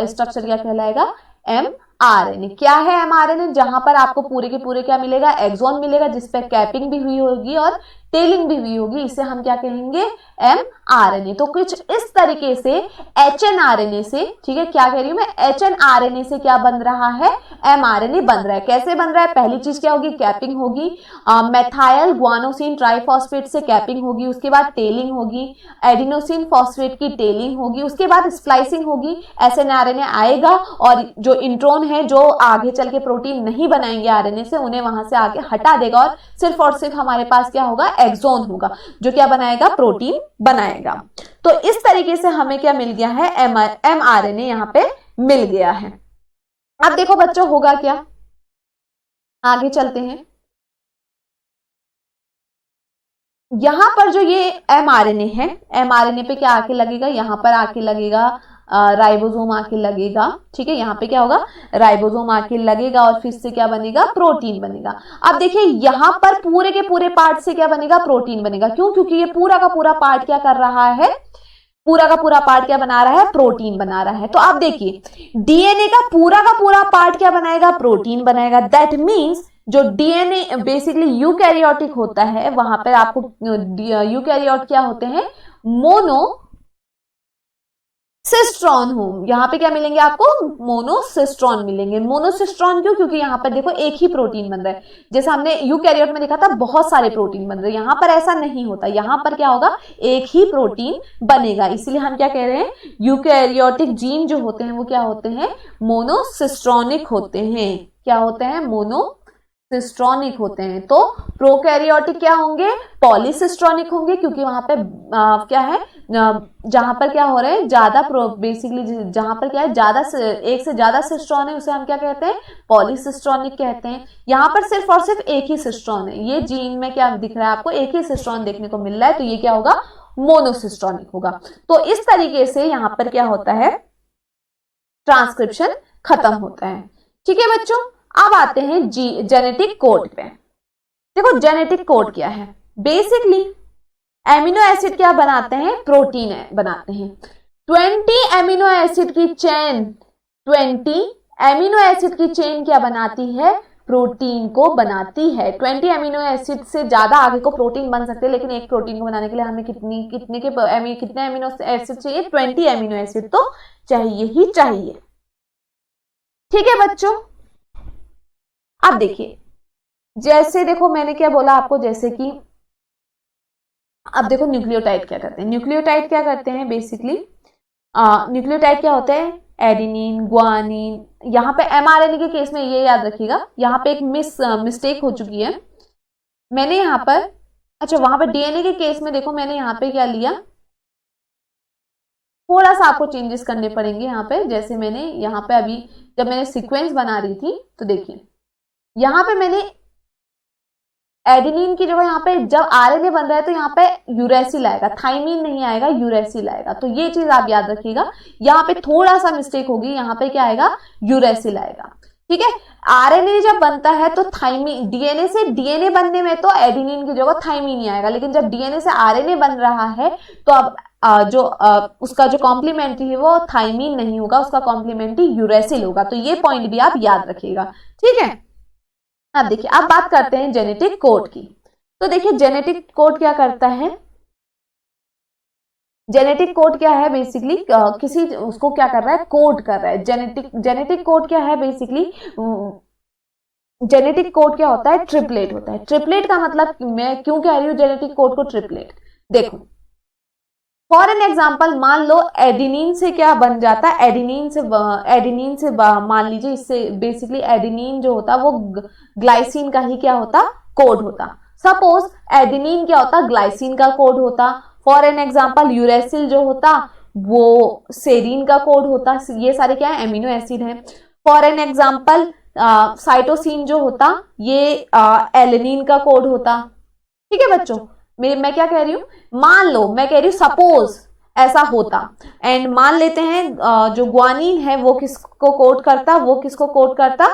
स्ट्रक्चर क्या कहलाएगा, एमआरएनए। क्या है एमआरएनए, जहां पर आपको पूरे के पूरे क्या मिलेगा, एक्सोन मिलेगा, जिसपे कैपिंग भी हुई होगी और टेलिंग भी हुई होगी। इसे हम क्या कहेंगे, एमआरएनए। तो कुछ इस तरीके से एचएनआरएनए से, ठीक है, क्या कह रही हूं मैं, एचएनआरएनए से क्या बन रहा है, एमआरएनए बन रहा है। कैसे बन रहा है, पहली चीज क्या होगी, कैपिंग होगी। मेथाइल ग्वानोसिन ट्राइफॉस्फेट से कैपिंग होगी, उसके बाद टेलिंग होगी, एडिनोसिन फॉस्फेट की टेलिंग होगी, उसके बाद स्प्लाइसिंग होगी। एसएनआरएनए आएगा और जो इंट्रोन है, जो आगे चल के प्रोटीन नहीं बनाएंगे आरएनए से, उन्हें वहां से आगे हटा देगा और सिर्फ हमारे पास क्या होगा, एक्सोन होगा, जो क्या बनाएगा, प्रोटीन बनाएगा। तो इस तरीके से हमें क्या मिल गया है, एमआरएनए यहां पे मिल गया है। अब देखो बच्चों होगा क्या, आगे चलते हैं। यहां पर जो ये एमआरएनए है, एमआरएनए पे क्या आके लगेगा, यहां पर आके लगेगा राइबोसोम आके लगेगा। ठीक है, यहाँ पे क्या होगा, राइबोसोम आके लगेगा और फिर से क्या बनेगा, प्रोटीन बनेगा। अब देखिए यहाँ पर पूरे के पूरे पार्ट से क्या बनेगा, प्रोटीन बनेगा। क्यों, क्योंकि ये पूरा का पूरा पार्ट क्या कर रहा है, पूरा का पूरा पार्ट क्या बना रहा है, प्रोटीन बना रहा है। तो आप देखिए डीएनए का पूरा पार्ट क्या बनाएगा, प्रोटीन बनाएगा। दैट मीन्स जो डीएनए बेसिकली यूकैरियोटिक होता है, वहां पर आपको यूकैरियोट क्या होते हैं, मोनोसिस्ट्रॉन होम। यहाँ पे क्या मिलेंगे आपको, मोनोसिस्ट्रॉन मिलेंगे। मोनोसिस्ट्रॉन क्यों, क्योंकि यहाँ पर देखो एक ही प्रोटीन बन रहा है। जैसे हमने यूकैरियोट में देखा था बहुत सारे प्रोटीन बन रहे हैं, यहाँ पर ऐसा नहीं होता। यहाँ पर क्या होगा, एक ही प्रोटीन बनेगा। इसीलिए हम क्या कह रहे हैं, यूकैरियोटिक जीन जो होते हैं वो क्या होते हैं, मोनोसिस्ट्रॉनिक होते हैं। क्या होते हैं, मोनोसिस्ट्रॉनिक होते हैं। तो प्रोकैरियोटिक क्या होंगे, पॉलीसिस्ट्रॉनिक होंगे, क्योंकि वहां पे क्या है, जहां पर क्या हो रहे हैं, ज्यादा बेसिकली जहां पर क्या है, ज्यादा एक से ज्यादा सिस्ट्रॉन है, उसे हम क्या कहते हैं, पॉलीसिस्ट्रॉनिक कहते हैं। यहाँ पर सिर्फ और सिर्फ एक ही सिस्ट्रॉन है। ये जीन में क्या दिख रहा है आपको, एक ही सिस्ट्रॉन देखने को मिल रहा है, तो ये क्या होगा, मोनोसिस्ट्रॉनिक होगा। तो इस तरीके से यहाँ पर क्या होता है, ट्रांसक्रिप्शन खत्म होता है। ठीक है बच्चों, अब आते हैं जेनेटिक कोड पे। देखो जेनेटिक कोड क्या है, बेसिकली एमिनो एसिड क्या बनाते हैं, प्रोटीन बनाते हैं। 20 एमिनो एसिड की चेन, 20 एमिनो एसिड की चेन क्या बनाती है, प्रोटीन को बनाती है। 20 एमिनो एसिड से ज्यादा आगे को प्रोटीन बन सकते हैं, लेकिन एक प्रोटीन को बनाने के लिए हमें कितने एमिनो एसिड चाहिए, 20 एमिनो एसिड तो चाहिए ही चाहिए। ठीक है बच्चों, अब देखिए, जैसे देखो मैंने क्या बोला आपको, जैसे कि अब देखो न्यूक्लियोटाइड क्या करते हैं। न्यूक्लियोटाइड क्या करते हैं, बेसिकली न्यूक्लियोटाइड क्या होते हैं, एडेनिन, ग्वानिन। यहाँ पे एमआरएनए के केस में ये याद रखिएगा, यहाँ पे एक मिस्टेक हो चुकी है। मैंने यहाँ पर, अच्छा वहां पर डीएनए के केस में देखो मैंने यहाँ पे क्या लिया, थोड़ा सा आपको चेंजेस करने पड़ेंगे यहाँ पे। जैसे मैंने यहाँ पे अभी जब मैंने सीक्वेंस बना रही थी, तो देखिए यहाँ पे मैंने एडेनिन की जगह यहाँ पे जब आरएनए बन रहा है तो यहाँ पे यूरेसिल आएगा, थाइमिन नहीं आएगा, यूरेसिल आएगा। तो ये चीज आप याद रखिएगा, यहाँ पे थोड़ा सा मिस्टेक होगी, यहाँ पे क्या आएगा, यूरेसिल आएगा। ठीक है, आरएनए जब बनता है तो थाइमिन, डीएनए से डीएनए बनने में तो एडेनिन की जगह थाइमिन ही आएगा, लेकिन जब डीएनए से आरएनए बन रहा है तो अब उसका जो कॉम्प्लीमेंट्री है वो थाइमीन नहीं होगा, उसका कॉम्प्लीमेंट्री यूरेसिल होगा। तो ये पॉइंट भी आप याद रखिएगा, ठीक है। अब देखिए, अब बात करते हैं जेनेटिक कोड की। तो देखिए जेनेटिक कोड क्या करता है, जेनेटिक कोड क्या है बेसिकली, किसी उसको क्या कर रहा है, कोड कर रहा है। जेनेटिक कोड क्या है बेसिकली, जेनेटिक कोड क्या होता है, ट्रिपलेट होता है। ट्रिपलेट का मतलब मैं क्यों कह रही हूँ जेनेटिक कोड को ट्रिपलेट, देखो फॉर एन एग्जाम्पल मान लो एडिनिन से क्या बन जाता है, एडिनिन से मान लीजिए, इससे बेसिकली एडिनिन जो होता वो ग्लाइसिन का ही क्या होता, कोड होता। सपोज एडिनिन क्या होता, ग्लाइसिन का कोड होता। फॉर एन एग्जाम्पल यूरेसिल जो होता वो सेरीन का कोड होता। ये सारे क्या है, एमिनो एसिड हैं। फॉर एन एग्जाम्पल साइटोसिन जो होता ये एलेनिन का कोड होता, ठीक है बच्चों। मैं क्या कह रही हूँ, मान लो मैं कह रही हूँ सपोज ऐसा होता, एंड मान लेते हैं जो ग्वानिन है वो किसको कोड करता, वो किसको कोड करता,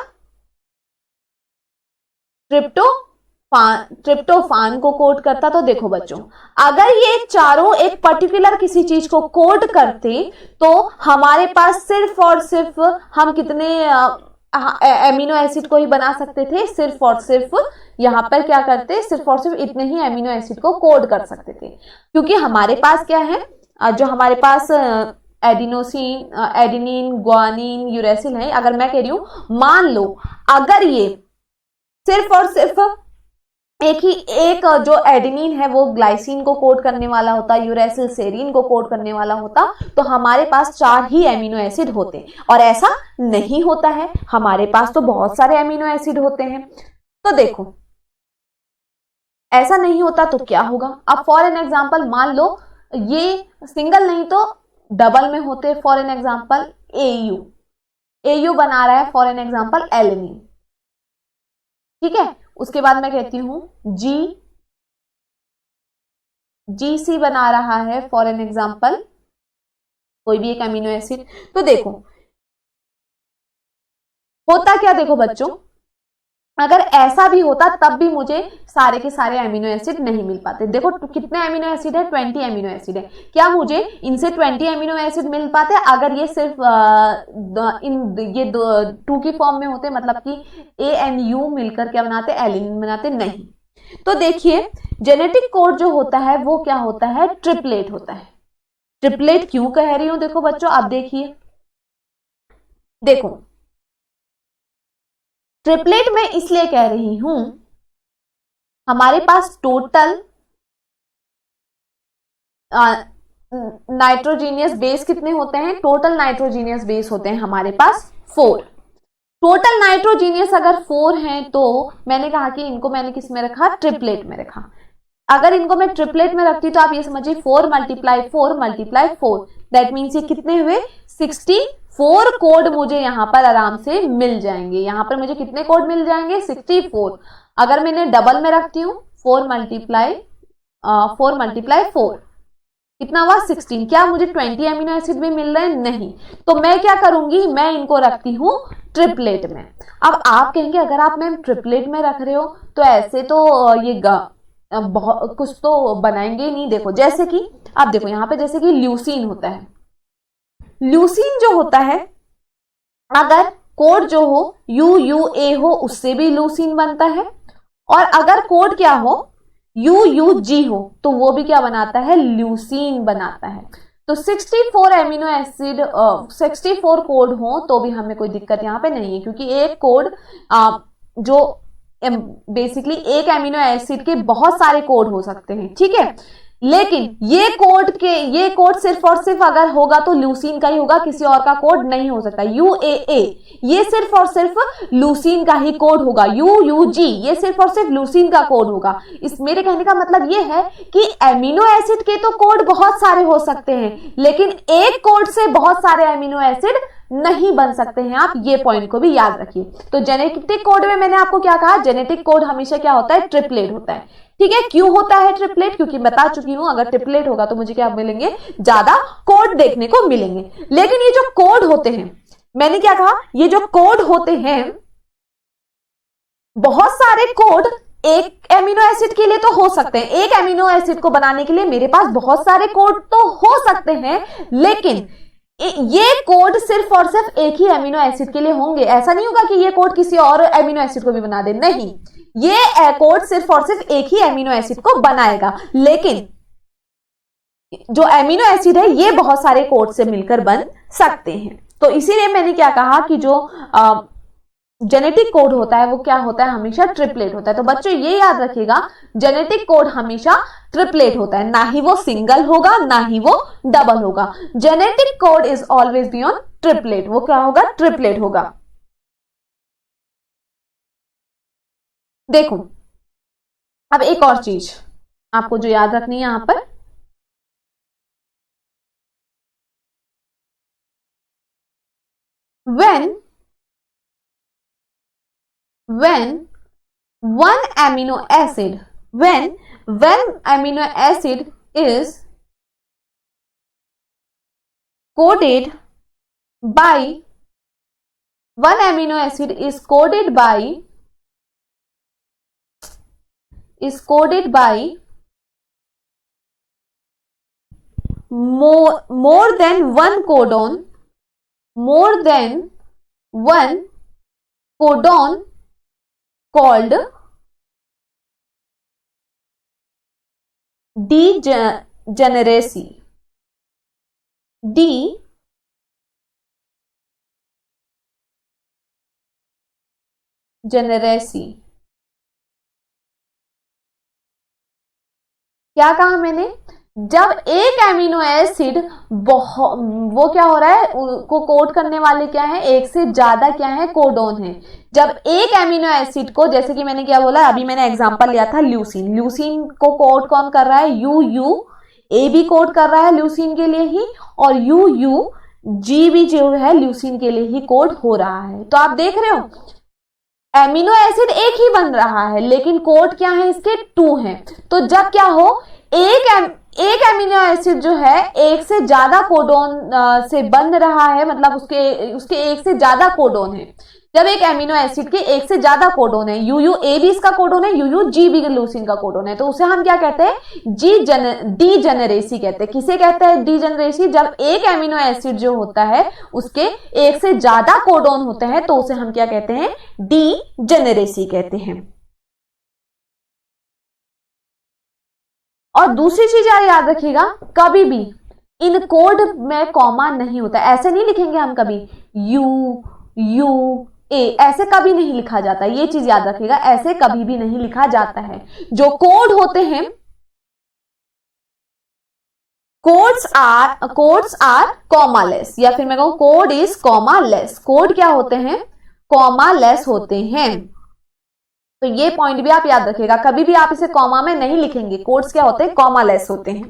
ट्रिप्टोफान को कोड करता। तो देखो बच्चों, अगर ये चारों एक पर्टिकुलर किसी चीज को कोड करते तो हमारे पास सिर्फ और सिर्फ हम कितने एमिनो एसिड को ही बना सकते थे, सिर्फ और सिर्फ यहाँ पर क्या करते, सिर्फ और सिर्फ इतने ही एमिनो एसिड को कोड कर सकते थे। क्योंकि हमारे पास क्या है, जो हमारे पास एडिनिन, ग्वानिन, यूरेसिल है। अगर मैं कह रही हूं मान लो अगर ये सिर्फ और सिर्फ एक जो एडेनिन है वो ग्लाइसिन को कोड करने वाला होता, यूरेसिल सेरीन को कोड करने वाला होता, तो हमारे पास 4 ही एमिनो एसिड होते। और ऐसा नहीं होता है, हमारे पास तो बहुत सारे एमिनो एसिड होते हैं। तो देखो ऐसा नहीं होता तो क्या होगा। अब फॉर एन एग्जाम्पल मान लो ये सिंगल नहीं तो डबल में होते। फॉर एन एग्जाम्पल एयू बना रहा है, फॉर एन एग्जाम्पल एलेनिन, ठीक है। उसके बाद मैं कहती हूं जीसी बना रहा है, फॉर एन एग्जाम्पल कोई भी एक अमीनो एसिड। तो देखो होता क्या, देखो बच्चों अगर ऐसा भी होता तब भी मुझे सारे के सारे अमीनो एसिड नहीं मिल पाते। देखो कितने अमीनो एसिड है, 20 अमीनो एसिड है। क्या मुझे इनसे 20 अमीनो एसिड मिल पाते अगर ये सिर्फ ये 2 की फॉर्म में होते, मतलब कि ए एंड यू मिलकर क्या बनाते, एलिनिन बनाते, नहीं। तो देखिए जेनेटिक कोड जो होता है वो क्या होता है, ट्रिपलेट होता है। ट्रिपलेट क्यों कह रही हूं, देखो बच्चों आप देखिए, देखो ट्रिपलेट में इसलिए कह रही हूं, हमारे पास टोटल नाइट्रोजीनियस बेस कितने होते हैं, टोटल नाइट्रोजीनियस बेस होते हैं हमारे पास 4। टोटल नाइट्रोजीनियस अगर 4 हैं तो मैंने कहा कि इनको मैंने किस में रखा, ट्रिपलेट में रखा। अगर इनको मैं ट्रिपलेट में रखती तो आप ये समझिए 4 × 4 × 4, दैट मीन्स ये कितने हुए, 64 कोड मुझे यहां पर आराम से मिल जाएंगे। यहां पर मुझे कितने कोड मिल जाएंगे, 64। अगर मैंने डबल में रखती हूँ 4 × 4 कितना हुआ, 16। क्या मुझे 20 अमीनो एसिड भी मिल रहे हैं, नहीं। तो मैं क्या करूंगी, मैं इनको रखती हूँ ट्रिपलेट में। अब आप कहेंगे अगर आप मैम ट्रिपलेट में रख रहे हो तो ऐसे तो ये बहुत कुछ तो बनाएंगे नहीं। देखो जैसे कि आप देखो यहाँ पे जैसे कि ल्यूसीन होता है, ल्यूसीन जो होता है अगर कोड जो हो UUA हो उससे भी ल्यूसीन बनता है, और अगर कोड क्या हो UUG हो तो वो भी क्या बनाता है, ल्यूसीन बनाता है। तो 64 एमिनो एसिड 64 कोड हो तो भी हमें कोई दिक्कत यहाँ पे नहीं है, क्योंकि एक कोड जो बेसिकली एक एमिनो एसिड के बहुत सारे कोड हो सकते हैं, ठीक है। लेकिन ये कोड सिर्फ और सिर्फ अगर होगा तो ल्यूसीन का ही होगा, किसी और का कोड नहीं हो सकता। UAA ये सिर्फ और सिर्फ ल्यूसीन का ही कोड होगा। UUG ये सिर्फ और सिर्फ ल्यूसीन का कोड होगा। इस मेरे कहने का मतलब ये है कि एमिनो एसिड के तो कोड बहुत सारे हो सकते हैं, लेकिन एक कोड से बहुत सारे एमिनो एसिड नहीं बन सकते हैं। आप ये पॉइंट को भी याद रखिए। तो जेनेटिक कोड में मैंने आपको क्या कहा, जेनेटिक कोड हमेशा क्या होता है, ट्रिपलेट होता है, ठीक है। क्यों होता है ट्रिपलेट, क्योंकि बता चुकी हूं अगर ट्रिपलेट होगा तो मुझे क्या मिलेंगे, ज्यादा कोड देखने को मिलेंगे। लेकिन ये जो कोड होते हैं, मैंने क्या कहा, ये जो कोड होते हैं बहुत सारे कोड एक एमिनो एसिड के लिए तो हो सकते हैं, एक एमिनो एसिड को बनाने के लिए मेरे पास बहुत सारे कोड तो हो सकते हैं, लेकिन ये कोड सिर्फ और सिर्फ एक ही एमिनो एसिड के लिए होंगे। ऐसा नहीं होगा कि ये कोड किसी और एमिनो एसिड को भी बना दे, नहीं, ये कोड सिर्फ और सिर्फ एक ही एमिनो एसिड को बनाएगा। लेकिन जो एमिनो एसिड है ये बहुत सारे कोड से मिलकर बन सकते हैं। तो इसीलिए मैंने क्या कहा कि जो जेनेटिक कोड होता है वो क्या होता है, हमेशा ट्रिपलेट होता है। तो बच्चों ये याद रखिएगा, जेनेटिक कोड हमेशा ट्रिपलेट होता है, ना ही वो सिंगल होगा ना ही वो डबल होगा। Genetic code is always be on triplet, वो क्या होगा, ट्रिपलेट होगा। देखो अब एक और चीज आपको जो याद रखनी है यहां पर, when one amino acid is coded by one amino acid is coded by more than one codon called degeneracy. क्या कहा मैंने, जब एक एमिनो एसिड वो क्या हो रहा है, को कोड करने वाले क्या है, एक से ज्यादा क्या है, कोडोन है। जब एक एमिनो एसिड को, जैसे कि मैंने क्या बोला, अभी मैंने एग्जांपल लिया था ल्यूसीन, ल्यूसीन को कोड कौन कर रहा है, यू ए भी कोड कर रहा है ल्यूसीन के लिए ही, और यू जी भी जो है ल्यूसीन के लिए ही कोड हो रहा है। तो आप देख रहे हो एमिनो एसिड एक ही बन रहा है लेकिन कोड क्या है इसके, 2 हैं। तो जब क्या हो, एक एमिनो एसिड जो है एक से ज्यादा कोडोन से बन रहा है, मतलब उसके एक से ज्यादा कोडोन है। जब एक एमिनो एसिड के एक से ज्यादा कोडोन है, यू ए भी इसका कोडोन है, यू जी भी ल्यूसीन का कोडोन है, तो उसे हम क्या कहते हैं, डीजेनरेसी कहते हैं। किसे कहते हैं डीजेनरेसी, जब एक एमिनो एसिड जो होता है उसके एक से ज्यादा कोडोन होते हैं तो उसे हम क्या कहते हैं, डीजेनरेसी कहते हैं। और दूसरी चीज याद रखिएगा, कभी भी इन कोड में कॉमा नहीं होता, ऐसे नहीं लिखेंगे हम कभी यू ए, ऐसे कभी नहीं लिखा जाता, ये चीज याद रखिएगा, ऐसे कभी भी नहीं लिखा जाता है। जो कोड होते हैं, कोड्स आर कॉमालेस, या फिर मैं कहूं कोड इज कॉमालेस। कोड क्या होते हैं, कॉमालेस होते हैं। तो ये पॉइंट भी आप याद रखिएगा, कभी भी आप इसे कॉमा में नहीं लिखेंगे, कोड्स क्या होते हैं, कॉमालेस होते हैं।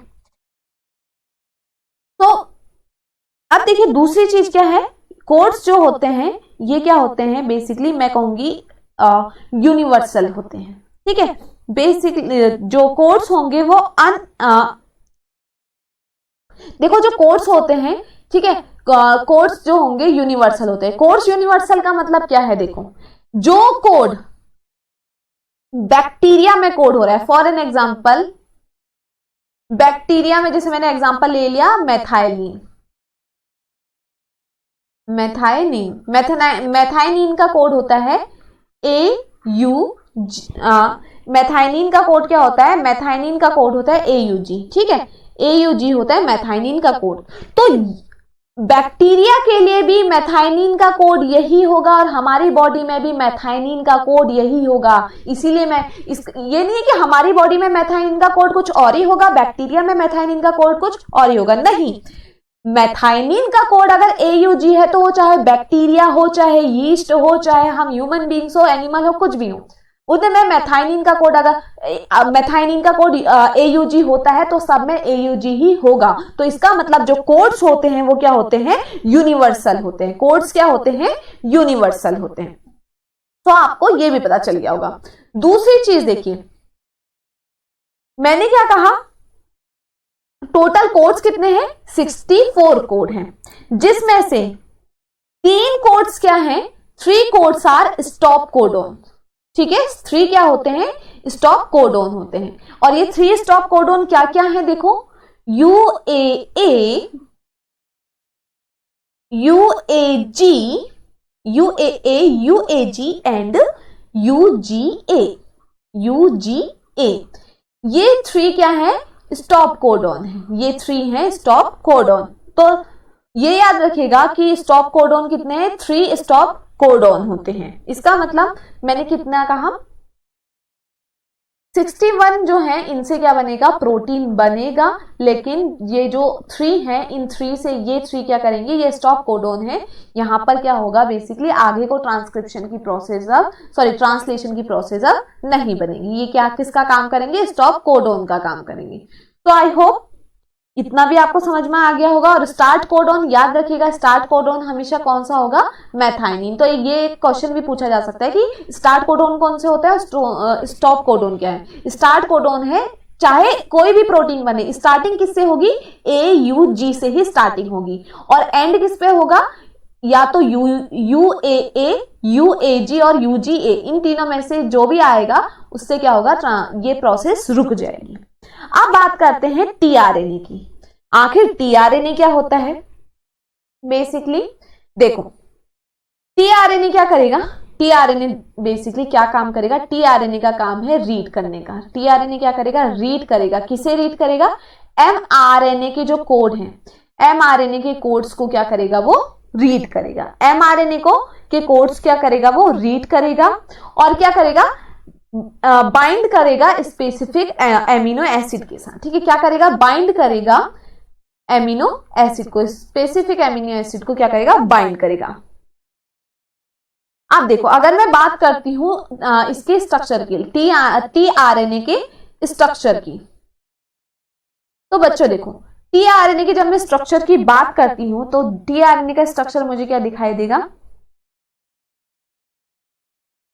तो अब देखिए दूसरी चीज क्या है, कोड्स जो होते हैं ये क्या होते हैं, बेसिकली मैं कहूंगी यूनिवर्सल होते हैं। ठीक है, बेसिकली जो कोड्स होंगे वो देखो जो कोड्स होते हैं, ठीक है, कोड्स जो होंगे यूनिवर्सल होते हैं। कोड्स यूनिवर्सल का मतलब क्या है, देखो जो कोड बैक्टीरिया में कोड हो रहा है, फॉर एन एग्जाम्पल बैक्टीरिया में, जैसे मैंने एग्जाम्पल ले लिया मैथाइनिन का कोड होता है मैथाइनिन का कोड क्या होता है, मैथाइनिन का कोड होता है AUG। ठीक है, AUG होता है मैथाइनिन का कोड। तो बैक्टीरिया के लिए भी मैथाइनिन का कोड यही होगा और हमारी बॉडी में भी मैथाइनिन का कोड यही होगा। इसीलिए ये नहीं है कि हमारी बॉडी में मैथाइनिन का कोड कुछ और ही होगा, बैक्टीरिया में मैथाइनिन का कोड कुछ और ही होगा, नहीं। मैथाइनिन का कोड अगर AUG है तो वो चाहे बैक्टीरिया हो, चाहे यीस्ट हो, चाहे हम ह्यूमन बींग्स हो, एनिमल हो, कुछ भी हो, उनमें मैथाइनिन का कोड अगर मैथाइनिन का कोड AUG होता है तो सब में AUG ही होगा। तो इसका मतलब जो कोड्स होते हैं वो क्या होते हैं, यूनिवर्सल होते हैं। कोड्स क्या होते हैं, यूनिवर्सल होते हैं। तो आपको ये भी पता चल गया होगा। दूसरी चीज देखिए, मैंने क्या कहा, टोटल कोड्स कितने हैं, 64 कोड हैं, जिसमें से 3 कोड्स क्या हैं, 3 कोड्स आर स्टॉप कोडोन। ठीक है, 3 क्या होते हैं, स्टॉप कोडोन होते हैं। और ये 3 स्टॉप कोडोन क्या क्या है, देखो UAA, UAG, UAA, UAG and UGA, UGA। ये 3 क्या है, स्टॉप कोडोन है, ये 3 है स्टॉप कोडोन। तो ये याद रखिएगा कि स्टॉप कोडोन कितने हैं, 3 स्टॉप कोडोन होते हैं। इसका मतलब मैंने कितना कहा, 61 जो है इनसे क्या बनेगा, प्रोटीन बनेगा। लेकिन ये जो 3 है, इन 3 से ये 3 क्या करेंगे, ये स्टॉप कोडोन है। यहां पर क्या होगा, बेसिकली आगे को ट्रांसक्रिप्शन की प्रोसेस अब ट्रांसलेशन की प्रोसेस अब नहीं बनेगी। ये क्या किसका काम करेंगे, स्टॉप कोडोन का काम करेंगे। तो आई होप इतना भी आपको समझ में आ गया होगा। और स्टार्ट कोडोन याद रखिएगा, स्टार्ट कोडोन हमेशा कौन सा होगा, मैथाइनिन। तो ये क्वेश्चन भी पूछा जा सकता है कि स्टार्ट कोडोन कौन से होता है, स्टॉप कोडोन क्या है। स्टार्ट कोडोन है, चाहे कोई भी प्रोटीन बने, स्टार्टिंग किससे होगी, AUG से ही स्टार्टिंग होगी, और एंड किस पे होगा, या तो UAA, UAG और UGA, इन तीनों में से जो भी आएगा उससे क्या होगा, ये प्रोसेस रुक जाएगी। अब बात करते हैं tRNA की। आखिर tRNA क्या होता है, बेसिकली देखो tRNA क्या करेगा, tRNA बेसिकली क्या काम करेगा, tRNA का काम है रीड करने का। tRNA क्या करेगा, रीड करेगा। किसे रीड करेगा, mRNA के जो कोड हैं, mRNA के कोड्स को क्या करेगा, वो रीड करेगा। mRNA को के कोड्स क्या करेगा, वो रीड करेगा और क्या करेगा, बाइंड करेगा स्पेसिफिक एमिनो एसिड के साथ। ठीक है, क्या करेगा, बाइंड करेगा एमिनो एसिड को, स्पेसिफिक एमिनो एसिड को क्या करेगा, बाइंड करेगा। अब देखो, अगर मैं बात करती हूं इसके स्ट्रक्चर की, tRNA के स्ट्रक्चर की, तो बच्चों देखो tRNA की जब मैं स्ट्रक्चर की बात करती हूं तो tRNA का स्ट्रक्चर मुझे क्या दिखाई देगा,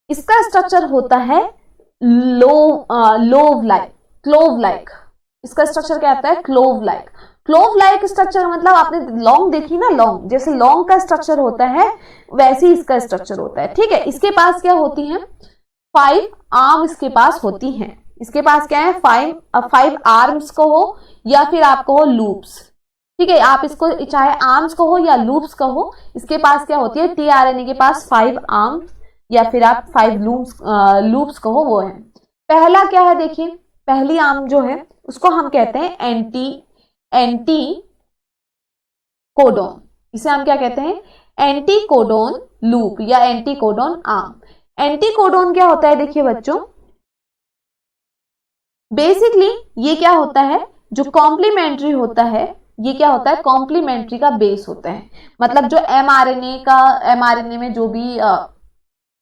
इसका स्ट्रक्चर होता है क्लोव लाइक। इसका स्ट्रक्चर क्या आता है, क्लोव लाइक स्ट्रक्चर। मतलब आपने लौंग देखी ना, लौंग जैसे लौंग का स्ट्रक्चर होता है वैसे ही इसका स्ट्रक्चर होता है। ठीक है, इसके पास क्या होती है, 5 आर्म इसके पास होती हैं। इसके पास क्या है, 5 आर्म्स को हो या फिर आपको हो लूप्स। ठीक है, आप इसको चाहे आर्म्स को हो या लूप्स को हो, इसके पास क्या होती है, tRNA के पास 5 आर्म्स या फिर आप 5 लूप्स कहो, वो है। पहला क्या है, देखिए पहली आर्म जो है उसको हम कहते हैं एंटी कोडोन। इसे हम क्या कहते हैं, एंटी कोडोन लूप या anti codon arm. Anti codon क्या होता है, देखिए बच्चों, बेसिकली ये क्या होता है, जो कॉम्प्लीमेंट्री होता है, ये क्या होता है, कॉम्प्लीमेंट्री का बेस होता है। मतलब जो mRNA में जो भी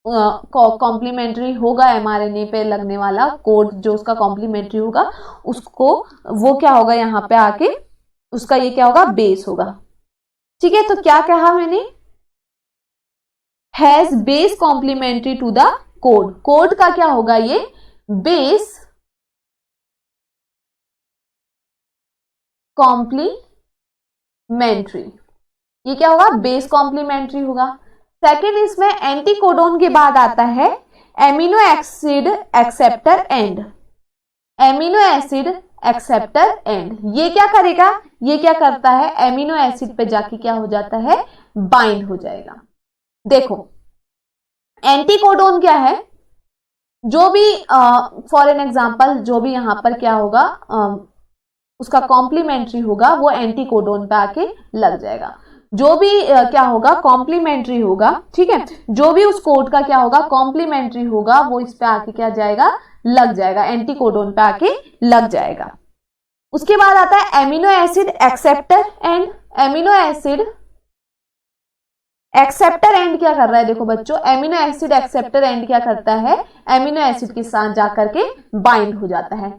कॉम्प्लीमेंट्री होगा, mRNA पे लगने वाला कोड जो उसका कॉम्प्लीमेंट्री होगा, उसको वो क्या होगा, यहाँ पे आके उसका ये क्या होगा, बेस होगा। ठीक है, तो क्या कहा मैंने, has base complementary to the code. Code का क्या होगा, ये बेस कॉम्प्लीमेंट्री, ये क्या होगा, बेस कॉम्प्लीमेंट्री होगा। सेकेंड, इसमें एंटी कोडोन के बाद आता है amino acid acceptor end. Amino acid acceptor end ये क्या करेगा, ये क्या करता है, एमिनो एसिड पे जाके क्या हो जाता है, बाइंड हो जाएगा। देखो एंटी कोडोन क्या है, जो भी फॉर एन एग्जांपल जो भी यहां पर क्या होगा, उसका कॉम्प्लीमेंट्री होगा वो एंटी कोडोन पे आके लग जाएगा। जो भी क्या होगा, कॉम्प्लीमेंट्री होगा। ठीक है, जो भी उस कोड का क्या होगा, कॉम्प्लीमेंट्री होगा, वो इस पे आके क्या जाएगा, लग जाएगा, एंटी कोडोन पे आके लग जाएगा। उसके बाद आता है amino acid acceptor end. Amino acid acceptor and क्या कर रहा है, देखो बच्चों, एमिनो एसिड एक्सेप्टर एंड क्या करता है, एमिनो एसिड के साथ जाकर के बाइंड हो जाता है।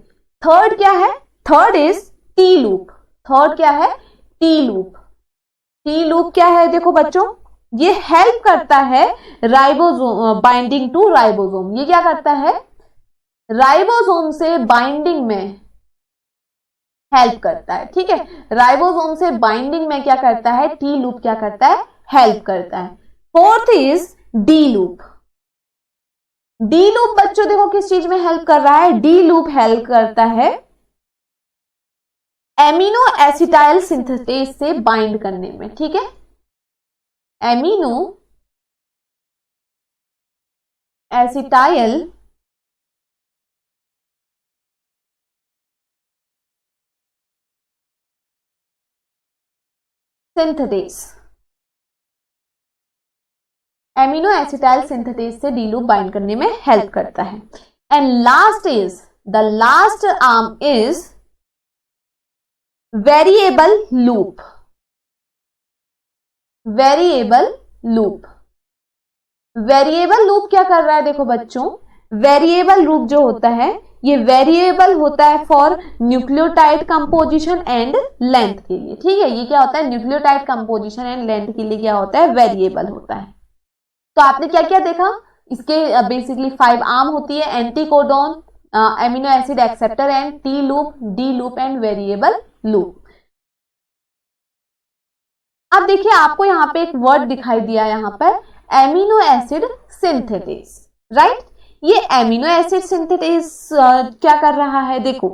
थर्ड क्या है, third is T loop. Third क्या है, टी लूप। टी लूप क्या है, देखो बच्चों, ये हेल्प करता है राइबोसोम बाइंडिंग टू राइबोसोम। ये क्या करता है, राइबोसोम से बाइंडिंग में हेल्प करता है। ठीक है, राइबोसोम से बाइंडिंग में क्या करता है, टी लूप क्या करता है, हेल्प करता है। Fourth is D loop. D loop बच्चों देखो किस चीज में हेल्प कर रहा है, डी लूप हेल्प करता है एमिनो एसिटाइल सिंथेटेज से बाइंड करने में, ठीक है। Amino acetyl synthetase, amino acetyl synthetase से डी लूप बाइंड करने में हेल्प करता है। And last is the last arm is variable loop, variable loop. Variable loop क्या कर रहा है देखो बच्चों, वेरिएबल लूप जो होता है ये वेरिएबल होता है for nucleotide composition and length के लिए, ठीक है। ये क्या होता है, न्यूक्लियोटाइड कंपोजिशन एंड लेंथ के लिए क्या होता है, वेरिएबल होता है। तो आपने क्या क्या देखा, इसके बेसिकली 5 आर्म होती है, anticodon, amino acid acceptor and T loop, D loop and variable loop. अब देखिए आपको यहाँ पे एक वर्ड दिखाई दिया यहाँ पर, एमिनो एसिड सिंथेटेज, राइट। ये एमिनो एसिड सिंथेटेज क्या कर रहा है, देखो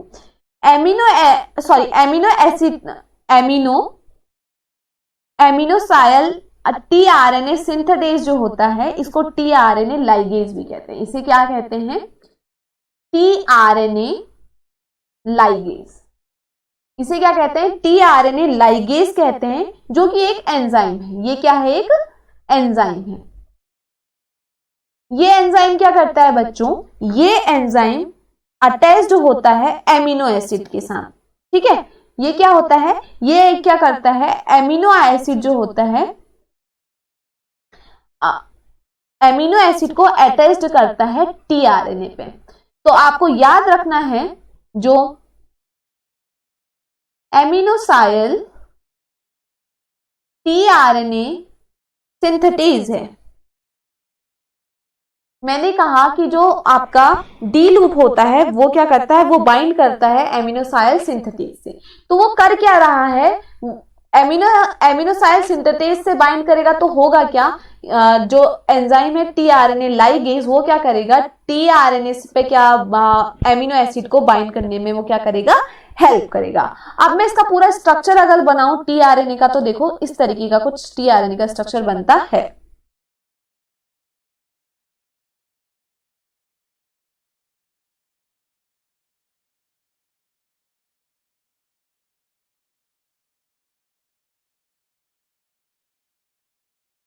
एमिनो एसिड एमिनोसाइल टीआरएनए सिंथेटेज जो होता है इसको टीआरएनए लाइगेज भी कहते हैं। इसे क्या कहते हैं, टीआरएनए लाइगेज। इसे क्या कहते हैं, टीआरएनए लाइगेज कहते हैं, जो कि एक एंजाइम है। ये क्या है, एक एंजाइम है। ये एंजाइम क्या करता है बच्चों, ये एंजाइम अटैच्ड होता है एमिनो एसिड के साथ, ठीक है। ये क्या होता है, ये क्या करता है, एमिनो एसिड जो होता है, एमिनो एसिड को अटैच्ड करता है टीआरएनए पे। तो आपको याद रखना है जो एमिनोसाइल टीआरएनए सिंथेटेज है, मैंने कहा कि जो आपका डी लूप होता है वो क्या करता है, वो बाइंड करता है एमिनोसाइल सिंथेटेज से। तो वो कर क्या रहा है, एमिनोसाइल सिंथेटेज से बाइंड करेगा तो होगा क्या, जो एंजाइम है टीआरएनए लाइगेज वो क्या करेगा, टीआरएनए पे क्या एमिनो एसिड को बाइंड करने में वो क्या करेगा, हेल्प करेगा। अब मैं इसका पूरा स्ट्रक्चर अगर बनाऊं टीआरएनए का, तो देखो इस तरीके का कुछ टीआरएनए का स्ट्रक्चर बनता है।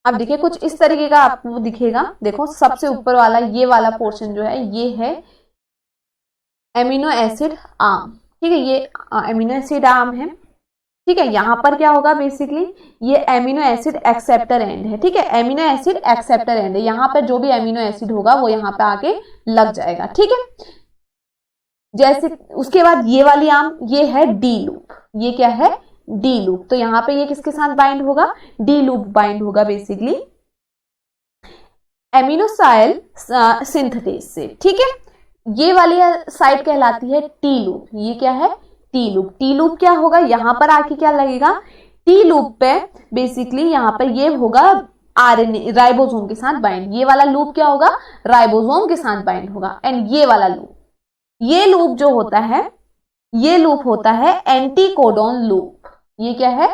अब देखिए कुछ इस तरीके का आपको दिखेगा। देखो सबसे ऊपर वाला ये वाला पोर्शन जो है ये है एमिनो एसिड आर्म, ठीक है। ये एमिनो एसिड आर्म है, ठीक है। यहाँ पर क्या होगा, बेसिकली ये एमिनो एसिड एक्सेप्टर एंड है, ठीक है। एमिनो एसिड एक्सेप्टर एंड है, यहाँ पर जो भी एमिनो एसिड होगा वो यहाँ पे आके लग जाएगा, ठीक है। जैसे उसके बाद ये वाली आर्म ये है डी लूप, ये क्या है, डी लूप। तो यहाँ पे ये किसके साथ बाइंड होगा, डी लूप बाइंड होगा बेसिकली एमिनोसाइल सिंथेटेज से, ठीक है। ये वाली साइड कहलाती है टी लूप, ये क्या है, टी लूप। टी लूप क्या होगा, यहाँ पर आके क्या लगेगा, टी लूप पे बेसिकली यहाँ पर ये होगा आरएनए राइबोसोम के साथ बाइंड। ये वाला लूप क्या होगा, राइबोसोम के साथ बाइंड होगा। एंड ये वाला लूप, ये लूप जो होता है ये लूप होता है एंटीकोडॉन लूप। ये क्या है,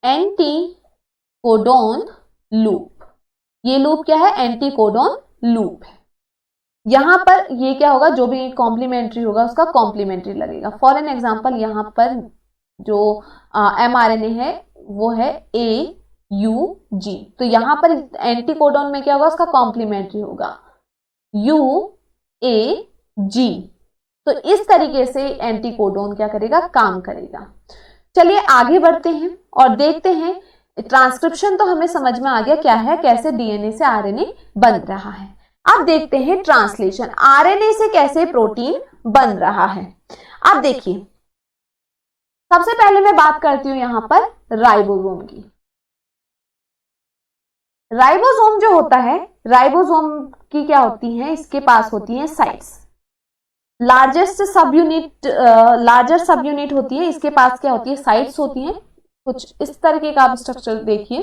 एंटीकोडॉन लूप। ये लूप क्या है, एंटीकोडॉन लूप है। यहां पर ये क्या होगा, जो भी कॉम्प्लीमेंट्री होगा उसका कॉम्प्लीमेंट्री लगेगा। फॉर एन एग्जांपल यहां पर जो mRNA है वो है AUG, तो यहां पर एंटीकोडॉन में क्या होगा, उसका कॉम्प्लीमेंट्री होगा UAG। तो इस तरीके से एंटीकोडॉन क्या करेगा, काम करेगा। चलिए आगे बढ़ते हैं और देखते हैं। ट्रांसक्रिप्शन तो हमें समझ में आ गया क्या है, कैसे डीएनए से आरएनए बन रहा है। अब देखते हैं ट्रांसलेशन, आरएनए से कैसे प्रोटीन बन रहा है। अब देखिए सबसे पहले मैं बात करती हूं यहां पर राइबोसोम की। राइबोसोम जो होता है, राइबोसोम की क्या होती है, इसके पास होती है साइट्स। लार्जर सब यूनिट होती है, इसके पास क्या होती है, साइट्स होती हैं। कुछ इस तरीके का आप स्ट्रक्चर देखिए,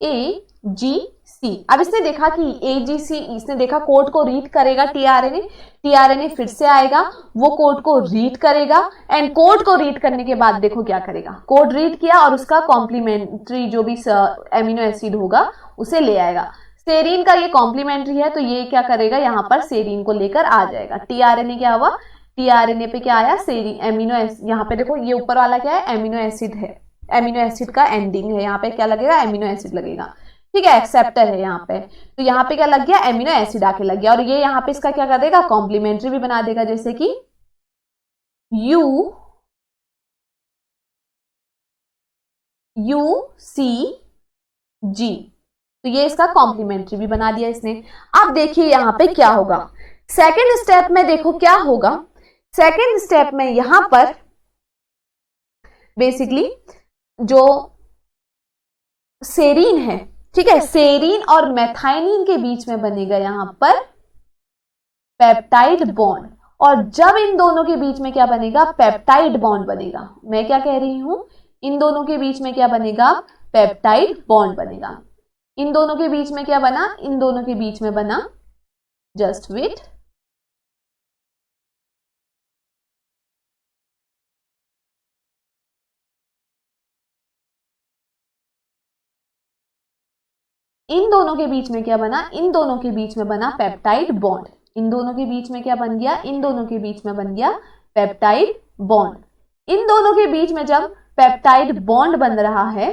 AGC। अब इसने देखा कि AGC, इसने देखा कोड को रीड करेगा टीआरएनए फिर से आएगा, वो कोड को रीड करेगा एंड कोड को रीड करने के बाद देखो क्या करेगा, कोड रीड किया और उसका कॉम्प्लीमेंट्री जो भी एमिनो एसिड होगा उसे ले आएगा। सेरीन का ये कॉम्प्लीमेंट्री है तो ये क्या करेगा, यहाँ पर सेरीन को लेकर आ जाएगा। टीआरएनए क्या हुआ, टीआरएनए पे क्या आया, सेरीन एमिनो एसिड। यहाँ पे देखो ये ऊपर वाला क्या है, एमिनो एसिड है, एमिनो एसिड का एंडिंग है, यहाँ पे क्या लगेगा, एमिनो एसिड लगेगा। ठीक है, एक्सेप्टर है यहाँ पे, तो यहाँ पे क्या लग गया, एमिनो एसिड आके लग गया। और ये यहाँ पे इसका क्या कर देगा, कॉम्प्लीमेंट्री भी बना देगा, जैसे कि UCG, तो ये इसका कॉम्प्लीमेंट्री भी बना दिया इसने। अब देखिए यहाँ पे क्या होगा, सेकेंड स्टेप में देखो क्या होगा। सेकेंड स्टेप में यहां पर बेसिकली जो सेरीन है, ठीक है, सेरीन और मेथाइनिन के बीच में बनेगा यहां पर पेप्टाइड बॉन्ड। और जब इन दोनों के बीच में क्या बनेगा, पेप्टाइड बॉन्ड बनेगा। मैं क्या कह रही हूं, इन दोनों के बीच में क्या बनेगा, पेप्टाइड बॉन्ड बनेगा। इन दोनों के बीच में क्या बना, इन दोनों के बीच में बना, जस्ट वेट, इन दोनों के बीच में क्या बना, इन दोनों के बीच में बना पेप्टाइड बॉन्ड। इन दोनों के बीच में क्या बन गया, इन दोनों के बीच में बन गया पेप्टाइड बॉन्ड। इन दोनों के बीच में जब पेप्टाइड बॉन्ड बन रहा है,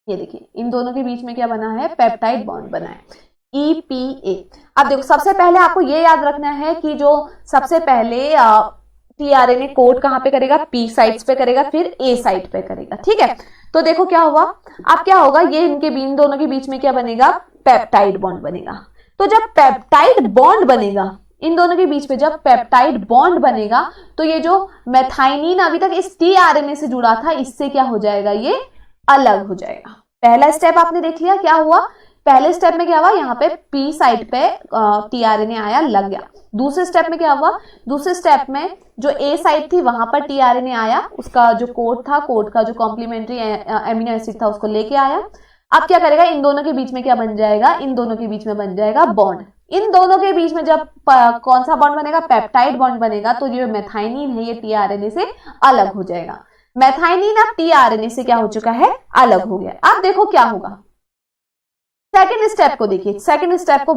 ये देखिए इन दोनों के बीच में क्या बना है, पेप्टाइड बॉन्ड बना है, EPA। अब देखो सबसे पहले आपको ये याद रखना है कि जो सबसे पहले टीआरएनए कोड कहां पे करेगा, P साइट्स पे करेगा, फिर A साइट पे करेगा। ठीक है, तो देखो क्या हुआ, अब क्या होगा, ये इन दोनों के बीच में क्या बनेगा, पेप्टाइड बॉन्ड बनेगा। तो जब पेप्टाइड बॉन्ड बनेगा, इन दोनों के बीच में जब पेप्टाइड बॉन्ड बनेगा, तो ये जो मेथाइनिन अभी तक इस टीआरएनए से जुड़ा था, इससे क्या हो जाएगा, ये अलग हो जाएगा। पहला स्टेप आपने देख लिया क्या हुआ, पहले स्टेप में क्या हुआ, यहाँ पे P साइट पे टीआरएनए आया, लग गया। दूसरे स्टेप में क्या हुआ, दूसरे स्टेप में जो A साइट थी वहां पर टीआरएनए आया, उसका जो कोड था, कोड का जो कॉम्प्लीमेंट्री एमिनो एसिड था उसको लेके आया। अब क्या करेगा, इन दोनों के बीच में क्या बन जाएगा, इन दोनों के बीच में बन जाएगा बॉन्ड। इन दोनों के बीच में जब कौन सा बॉन्ड बनेगा, पेप्टाइड बॉन्ड बनेगा, तो जो मेथाइनिन है ये टीआरएनए से अलग हो जाएगा। मेथाइनिन अब टीआरएनए से क्या हो चुका है, अलग हो गया। अब देखो क्या होगा, सेकेंड स्टेप को देखिए, सेकेंड स्टेप को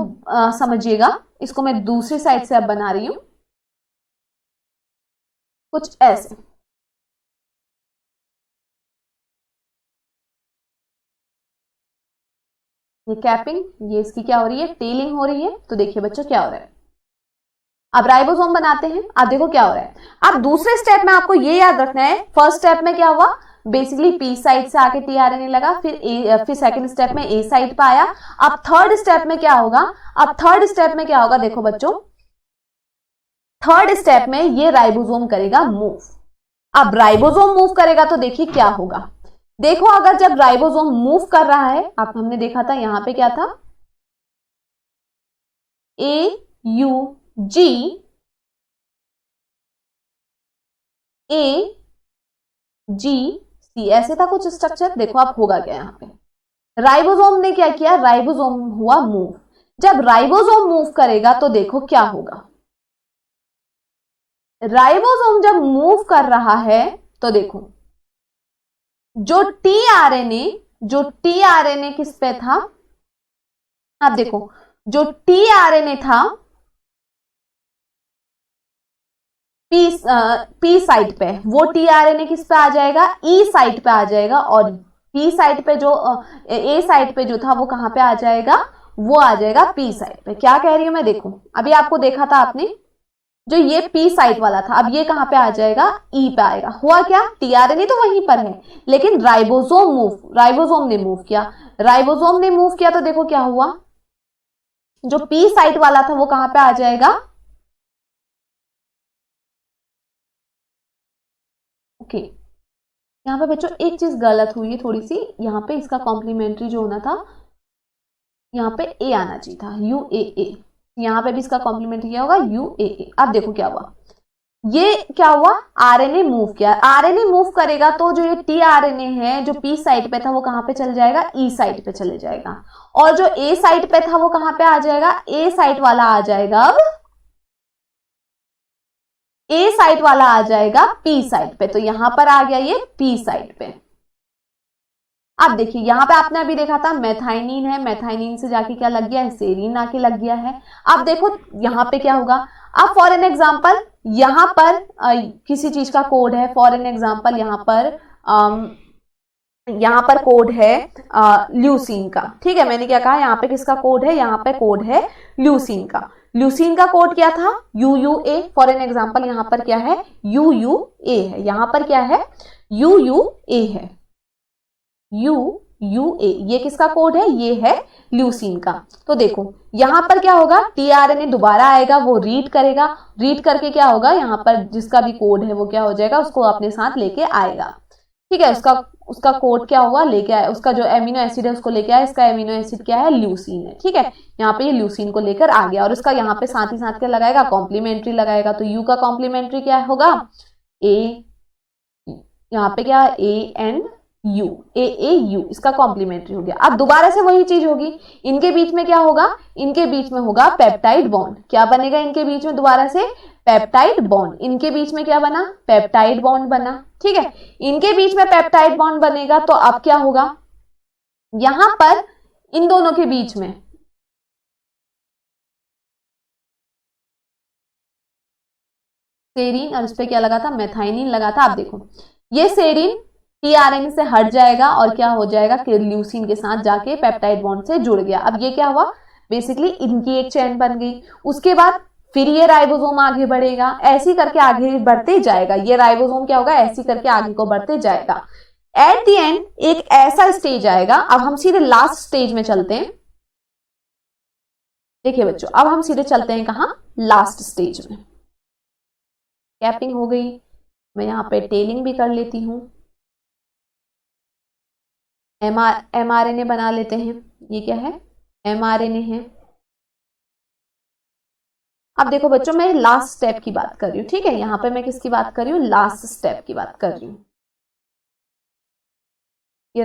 समझिएगा। इसको मैं दूसरी साइड से अब बना रही हूं कुछ ऐसे। ये कैपिंग, ये इसकी क्या हो रही है, टेलिंग हो रही है। तो देखिए बच्चों क्या हो रहा है, अब राइबोसोम बनाते हैं। अब देखो क्या हो रहा है, अब दूसरे स्टेप में आपको ये याद रखना है, फर्स्ट स्टेप में क्या हुआ, बेसिकली P साइट से आके टीआरएनए लगा, फिर सेकंड स्टेप में A साइट पे आया। अब थर्ड स्टेप में क्या होगा, अब थर्ड स्टेप में क्या होगा, देखो बच्चों, थर्ड स्टेप में ये राइबोसोम करेगा मूव। अब राइबोसोम मूव करेगा तो देखिए क्या होगा, देखो अगर जब राइबोसोम मूव कर रहा है, आप हमने देखा था यहां पे क्या था, AUG AGC, ऐसे था कुछ स्ट्रक्चर। देखो आप होगा क्या, यहाँ पे राइबोसोम ने क्या किया, राइबोसोम हुआ मूव। जब राइबोसोम मूव करेगा तो देखो क्या होगा, राइबोसोम जब मूव कर रहा है तो देखो जो टीआरएनए किस पे था, आप देखो जो टीआरएनए था P साइट पे, वो टीआरएनए किस पे आ जाएगा, E साइट पे आ जाएगा। और P साइट पे जो A साइट पे जो था वो कहां पे आ जाएगा, वो आ जाएगा P साइट पे। क्या कह रही हूं मैं, देखो अभी आपको देखा था आपने, जो ये P साइट वाला था, अब ये कहां पे आ जाएगा, E पे आएगा। हुआ क्या, टीआरएनए तो वहीं पर है, लेकिन राइबोसोम ने मूव किया। राइबोसोम ने मूव किया तो देखो क्या हुआ, जो P साइट वाला था वो कहां पे आ जाएगा, ओके। यहाँ पे बच्चों एक चीज गलत हुई है थोड़ी सी, यहाँ पे इसका कॉम्प्लीमेंट्री जो होना था, यहाँ पे A आना चाहिए था, UAA। यहाँ पे भी इसका कॉम्प्लीमेंट्री क्या होगा, UAA। अब देखो क्या हुआ, ये क्या हुआ, आरएनए मूव किया, आरएनए मूव करेगा तो जो ये टीआरएनए है जो पी साइट पे था वो कहां पे चले जाएगा, ई साइट पे चले जाएगा, और जो ए साइट पे था वो कहां पे आ जाएगा, ए साइट वाला आ जाएगा, अब ए साइट वाला आ जाएगा पी साइट पे, तो यहां पर आ गया ये पी साइट पे। अब देखिए यहां पे आपने अभी देखा था मेथाइनिन है, मेथाइनिन से जाके क्या लग गया है, सेरीन आके लग गया है। अब देखो यहां पे क्या होगा, अब फॉर एन एग्जांपल यहां पर किसी चीज का कोड है, फॉर एन एग्जांपल यहां पर कोड है ल्यूसीन का, ठीक है, मैंने क्या कहा यहाँ पे किसका कोड है, यहाँ पे कोड है ल्यूसीन का, ल्यूसीन का कोड क्या था, UUA, फॉर एन एग्जांपल यहाँ पर क्या है, UUA है, यहाँ पर क्या है, UUA है, UUA, ये किसका कोड है, ये है ल्यूसीन का। तो देखो यहां पर क्या होगा, टीआरएनए दोबारा आएगा, वो रीड करेगा, रीड करके क्या होगा, यहाँ पर जिसका भी कोड है वो क्या हो जाएगा, उसको अपने साथ लेके आएगा, ठीक है, उसका कोड क्या होगा, लेके आया, उसका जो एमिनो एसिड है उसको लेके आया, इसका एमिनो एसिड क्या है, ल्यूसीन है, ठीक है, यहाँ पे ये ल्यूसीन को लेकर आ गया, और इसका यहाँ पे साथ ही साथ क्या लगाएगा, कॉम्प्लीमेंट्री लगाएगा, तो यू का कॉम्प्लीमेंट्री क्या होगा, ए, यहाँ पे क्या, ANU, AAU, इसका कॉम्प्लीमेंट्री हो गया। अब दोबारा से वही चीज होगी, इनके बीच में क्या होगा, इनके बीच में होगा पेप्टाइड बॉन्ड, क्या बनेगा इनके बीच में दोबारा से, पेप्टाइड बॉन्ड, इनके बीच में क्या बना, पेप्टाइड बॉन्ड बना, ठीक है, इनके बीच में पेप्टाइड बॉन्ड बनेगा, तो अब क्या होगा, यहां पर इन दोनों के बीच में सेरीन, और इस पे क्या लगा था, मेथाइनिन लगा था। अब देखो ये सेरीन टीआरएनए से हट जाएगा और क्या हो जाएगा, ल्यूसीन के साथ जाके पेप्टाइड बॉन्ड से जुड़ गया। अब ये क्या हुआ, बेसिकली इनकी एक चेन बन गई, उसके बाद फिर ये राइबोसोम आगे बढ़ेगा, ऐसी करके आगे बढ़ते जाएगा, ये राइबोसोम क्या होगा, ऐसी करके आगे को बढ़ते जाएगा। एट द एंड एक ऐसा स्टेज आएगा, अब हम सीधे लास्ट स्टेज में चलते हैं, देखिए बच्चों अब हम सीधे चलते हैं कहां, लास्ट स्टेज में। कैपिंग हो गई, मैं यहाँ पे टेलिंग भी कर लेती हूँ, mRNA बना लेते हैं, ये क्या है, mRNA है। अब देखो बच्चों मैं लास्ट स्टेप की बात कर रही हूँ, ठीक है, यहाँ पे मैं किसकी बात कर रही हूँ, लास्ट स्टेप की बात कर रही हूँ। ये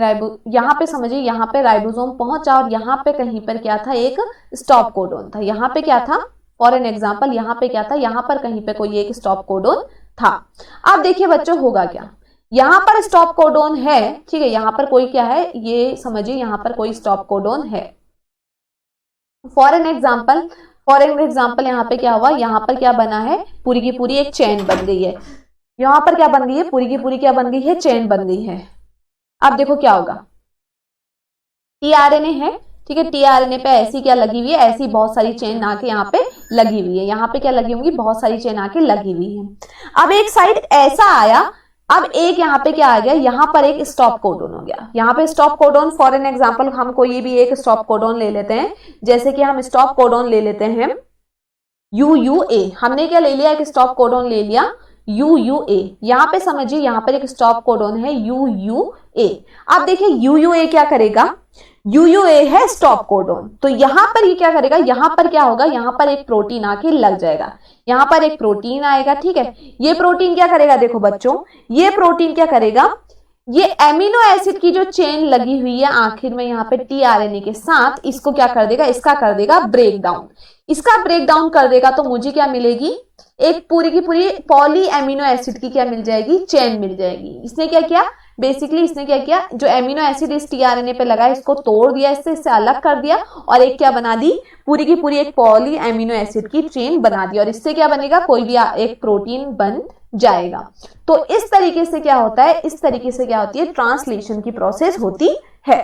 यहाँ पे समझिए, यहाँ पे राइबोसोम पहुंचा और यहाँ पे कहीं पर क्या था, एक स्टॉप कोडोन था, यहाँ पे क्या था, फॉर एन एग्जाम्पल यहाँ पे क्या था, यहाँ पर कहीं पे कोई एक स्टॉप कोडोन था। अब देखिए बच्चों होगा क्या, यहाँ पर स्टॉप कोडोन है, ठीक है, यहाँ पर कोई क्या है, ये समझिए यहाँ पर कोई स्टॉप कोडोन है, फॉर एन एग्जाम्पल यहाँ पे क्या हुआ, यहाँ पर क्या बना है, पूरी की पूरी एक चेन बन गई है, यहाँ पर क्या बन गई है, पूरी की पूरी क्या बन गई है, चेन बन गई है। अब देखो क्या होगा, टीआरएनए है, ठीक है, टीआरएनए पे ऐसी क्या लगी हुई है, ऐसी बहुत सारी चेन आके यहाँ पे लगी हुई है, यहाँ पे क्या लगी होंगी, बहुत सारी चेन आके लगी हुई है। अब एक साइड ऐसा आया, अब एक यहाँ पे क्या आ गया, यहाँ पर एक स्टॉप कोडोन हो गया, यहाँ पे stop codon, for an example हम कोई भी एक स्टॉप कोडोन ले लेते हैं, जैसे कि हम स्टॉप कोडोन ले लेते हैं UUA, हमने क्या ले लिया, एक स्टॉप कोडोन ले लिया UUA, यहाँ पे समझिए यहाँ पर एक स्टॉप कोडोन है UUA। अब देखिए UUA क्या करेगा, UUA है स्टॉप कोडोन, तो यहां पर ये क्या करेगा, यहां पर क्या होगा, यहां पर एक प्रोटीन आके लग जाएगा, यहां पर एक प्रोटीन आएगा, ठीक है, ये प्रोटीन क्या करेगा, देखो बच्चों ये प्रोटीन क्या करेगा, ये एमिनो एसिड की जो चेन लगी हुई है आखिर में यहाँ पे टीआरएनए के साथ, इसको क्या कर देगा, इसका कर देगा ब्रेक डाउन, इसका ब्रेक डाउन कर देगा, तो मुझे क्या मिलेगी, एक पूरी की पूरी पॉली एमिनो एसिड की क्या मिल जाएगी, चेन मिल जाएगी। इसने क्या किया, बेसिकली इसने क्या किया, जो एमिनो एसिड इस टीआरएनए पे लगा है इसको तोड़ दिया, इससे अलग कर दिया, और एक क्या बना दी, पूरी की पूरी एक पॉली एमिनो एसिड की चेन बना दी, और इससे क्या बनेगा, कोई भी एक प्रोटीन बन जाएगा। तो इस तरीके से क्या होता है, इस तरीके से क्या होती है, ट्रांसलेशन की प्रोसेस होती है।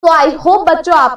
तो आई होप बच्चों आपको